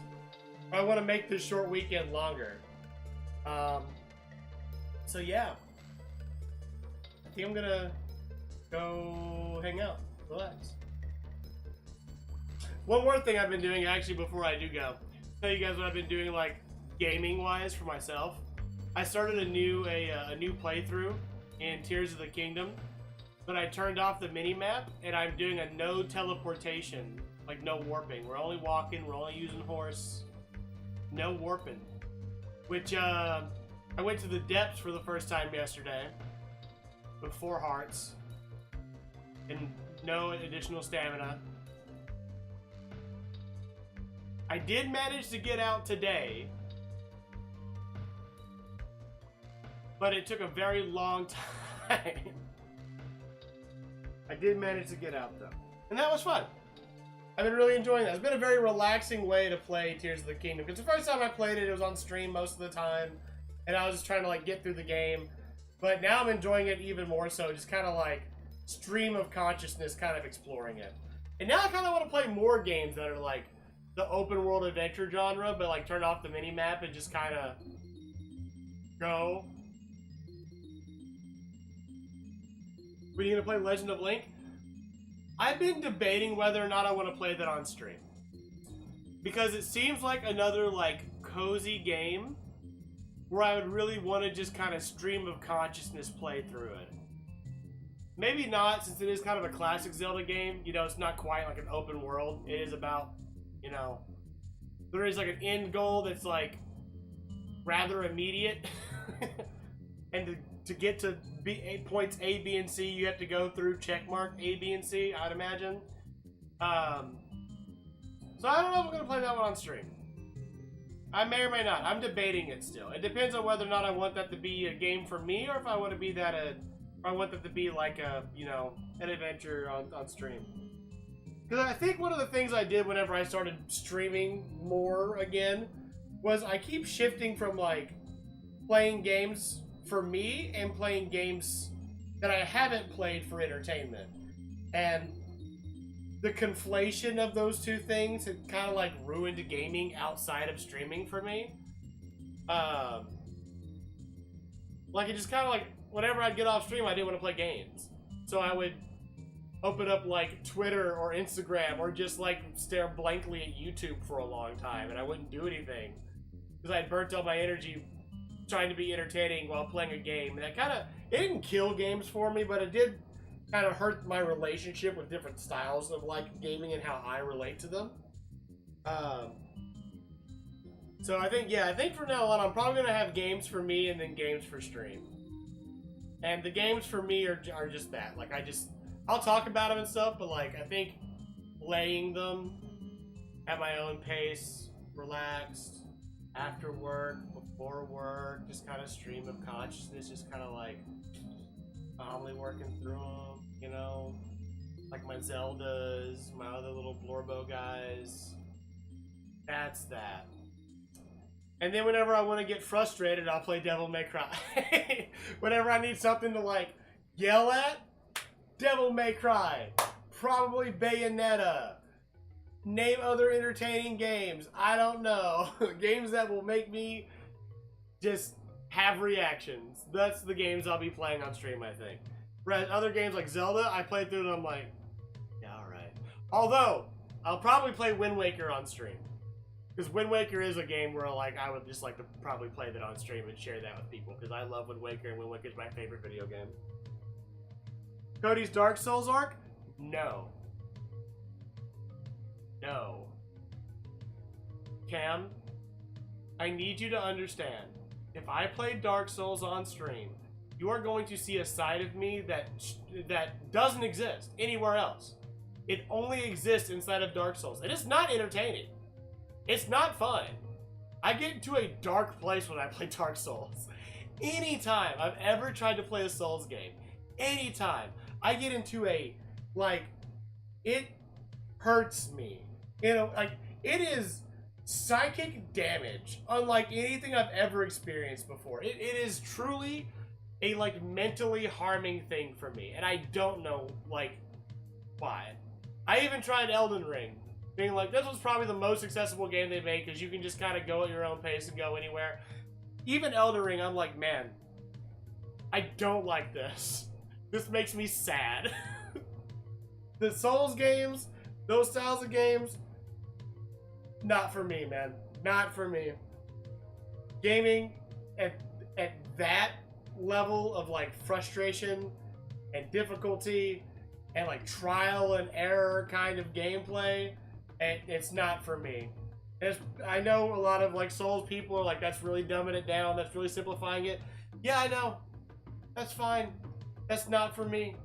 I want to make this short weekend longer. So, yeah. I think I'm gonna go hang out, relax. One more thing I've been doing actually before I do go. Tell you guys what I've been doing like gaming wise for myself. I started a new playthrough in Tears of the Kingdom, but I turned off the mini map and I'm doing a no teleportation, like no warping. We're only walking, we're only using horse, no warping. Which I went to the depths for the first time yesterday with 4 hearts and no additional stamina. I did manage to get out today, but it took a very long time. I did manage to get out though, and that was fun. I've been really enjoying that. It's been a very relaxing way to play Tears of the Kingdom, because the first time I played it, it was on stream most of the time, and I was just trying to like get through the game. But now I'm enjoying it even more so, just kind of like stream of consciousness, kind of exploring it. And now I kind of want to play more games that are like the open world adventure genre, but like turn off the mini map and just kind of go. Are you gonna play Legend of Link? I've been debating whether or not I want to play that on stream, because it seems like another like cozy game where I would really want to just kind of stream of consciousness play through it. Maybe not, since it is kind of a classic Zelda game. You know, it's not quite like an open world. It is about, you know, there is like an end goal that's like rather immediate. And to get to points A, B, and C, you have to go through checkmark A, B, and C, I'd imagine. So I don't know if I'm going to play that one on stream. I may or may not. I'm debating it still. It depends on whether or not I want that to be a game for me, or if I want to be that or I want that to be like a, you know, an adventure on stream. Because I think one of the things I did whenever I started streaming more again was I keep shifting from like playing games for me and playing games that I haven't played for entertainment. And the conflation of those two things had kind of like ruined gaming outside of streaming for me. Like it just kind of like, whenever I'd get off stream, I didn't want to play games. So I would open up like Twitter or Instagram or just like stare blankly at YouTube for a long time, and I wouldn't do anything because I'd burnt all my energy trying to be entertaining while playing a game. And that kind of, it didn't kill games for me, but it did kind of hurt my relationship with different styles of like gaming and how I relate to them. So I think from now on I'm probably gonna have games for me and then games for stream. And the games for me are just that. Like I'll talk about them and stuff, but like I think playing them at my own pace, relaxed, after work, before work, just kind of stream of consciousness, just kind of like calmly working through them, you know, like my Zeldas, my other little Blorbo guys. That's that. And then whenever I want to get frustrated, I'll play Devil May Cry. Whenever I need something to like yell at, Devil May Cry. Probably Bayonetta. Name other entertaining games. I don't know. Games that will make me just have reactions. That's the games I'll be playing on stream, I think. Whereas other games like Zelda, I play through and I'm like, yeah, alright. Although, I'll probably play Wind Waker on stream. Because Wind Waker is a game where like I would just like to probably play that on stream and share that with people. Because I love Wind Waker, and Wind Waker is my favorite video game. Cody's Dark Souls arc? No. No. Cam, I need you to understand. If I play Dark Souls on stream, you are going to see a side of me that doesn't exist anywhere else. It only exists inside of Dark Souls. It is not entertaining. It's not fun. I get into a dark place when I play Dark Souls. Anytime I've ever tried to play a Souls game, anytime I get into a, like, it hurts me. You know, like, it is psychic damage unlike anything I've ever experienced before. It is truly a, like, mentally harming thing for me. And I don't know, like, why. I even tried Elden Ring. Being like, this was probably the most accessible game they made because you can just kind of go at your own pace and go anywhere. Even Elden Ring, I'm like, man, I don't like this. This makes me sad. The Souls games, those styles of games, Not for me, man. Not for me. Gaming at that level of like frustration and difficulty and like trial and error kind of gameplay, it's not for me. I know a lot of like Souls people are like, that's really dumbing it down, that's really simplifying it. Yeah, I know. That's fine. That's not for me.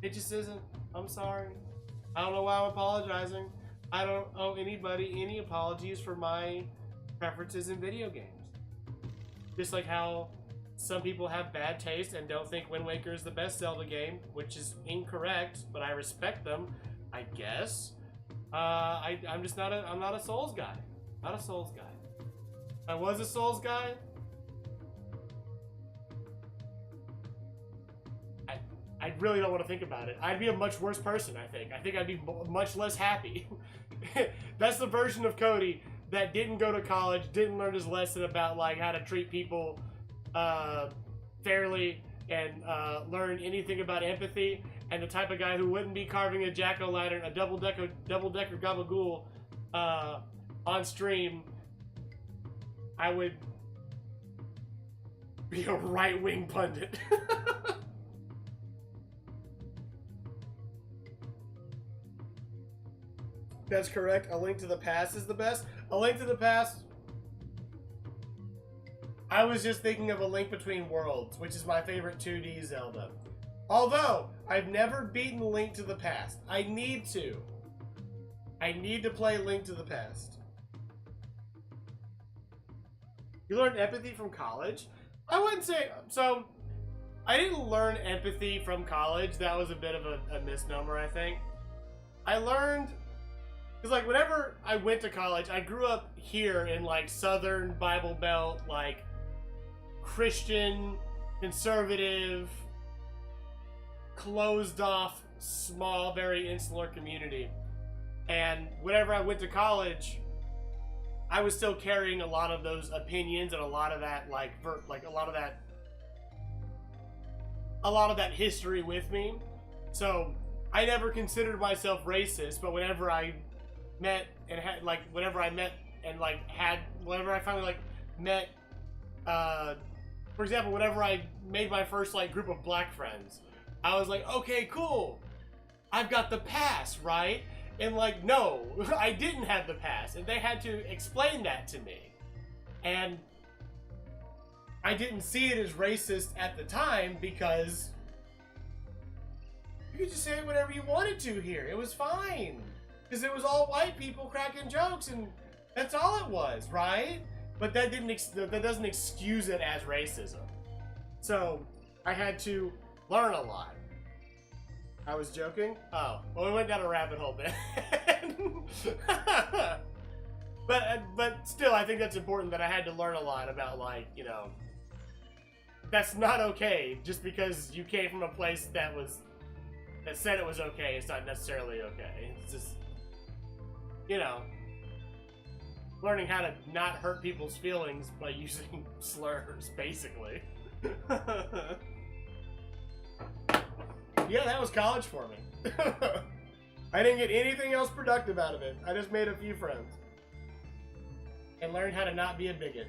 It just isn't. I'm sorry. I don't know why I'm apologizing. I don't owe anybody any apologies for my preferences in video games. Just like how some people have bad taste and don't think Wind Waker is the best Zelda game, which is incorrect, but I respect them, I guess. I'm just not I'm not a Souls guy. Not a Souls guy. If I was a Souls guy, I really don't want to think about it. I'd be a much worse person, I think. I think I'd be much less happy. That's the version of Cody that didn't go to college, didn't learn his lesson about like how to treat people fairly and learn anything about empathy, and the type of guy who wouldn't be carving a jack-o'-lantern, a double-decker gabagool on stream. I would be a right-wing pundit. That's correct. A Link to the Past is the best. A Link to the Past. I was just thinking of A Link Between Worlds, which is my favorite 2D Zelda. Although, I've never beaten Link to the Past. I need to. I need to play Link to the Past. You learned empathy from college? I wouldn't say... So, I didn't learn empathy from college. That was a bit of a misnomer, I think. I learned... Because, like, whenever I went to college, I grew up here in, like, Southern Bible Belt, like, Christian, conservative, closed-off, small, very insular community. And whenever I went to college, I was still carrying a lot of those opinions and a lot of that, a lot of that history with me. So, I never considered myself racist, but whenever I met and had whenever I finally met for example, whenever I made my first group of black friends, I was like, okay, cool, I've got the pass, right? And no, I didn't have the pass, and they had to explain that to me, and I didn't see it as racist at the time because you could just say whatever you wanted to here. It was fine. Because it was all white people cracking jokes, and that's all it was, right? But that doesn't excuse it as racism. So I had to learn a lot. I was joking. Oh, well, we went down a rabbit hole then. but still, I think that's important that I had to learn a lot about that's not okay. Just because you came from a place that said it was okay, it's not necessarily okay. It's just, learning how to not hurt people's feelings by using slurs, basically. Yeah, that was college for me. I didn't get anything else productive out of it. I just made a few friends. And learned how to not be a bigot.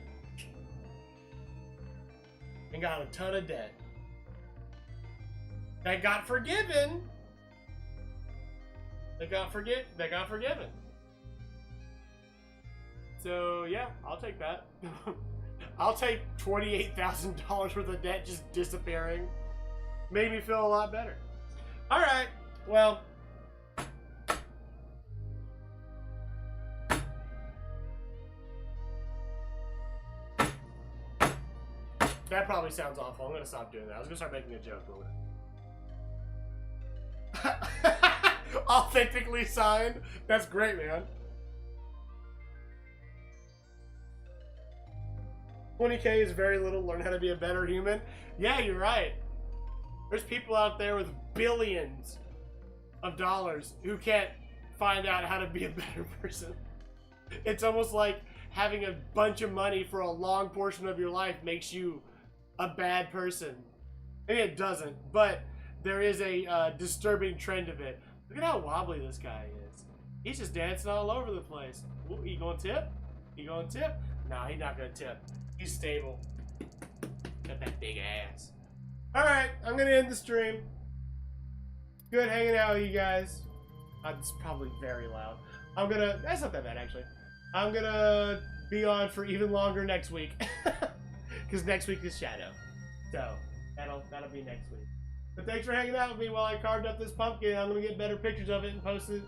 And got a ton of debt. I got forgiven. They got forgiven. So, yeah, I'll take that. I'll take $28,000 worth of debt just disappearing. Made me feel a lot better. Alright, well. That probably sounds awful. I'm going to stop doing that. I was going to start making a joke. Authentically signed? That's great, man. 20K is very little. Learn how to be a better human. Yeah, you're right. There's people out there with billions of dollars who can't find out how to be a better person. It's almost like having a bunch of money for a long portion of your life makes you a bad person. Maybe it doesn't, but there is a disturbing trend of it. Look at how wobbly this guy is. He's just dancing all over the place. Ooh, he gonna tip? He gonna tip? Nah, he's not gonna tip. He's stable. Got that big ass. Alright, I'm gonna end the stream. Good hanging out with you guys. It's probably very loud. That's not that bad actually. I'm gonna be on for even longer next week. Because next week is Shadow. So, that'll be next week. But thanks for hanging out with me while I carved up this pumpkin. I'm gonna get better pictures of it and post it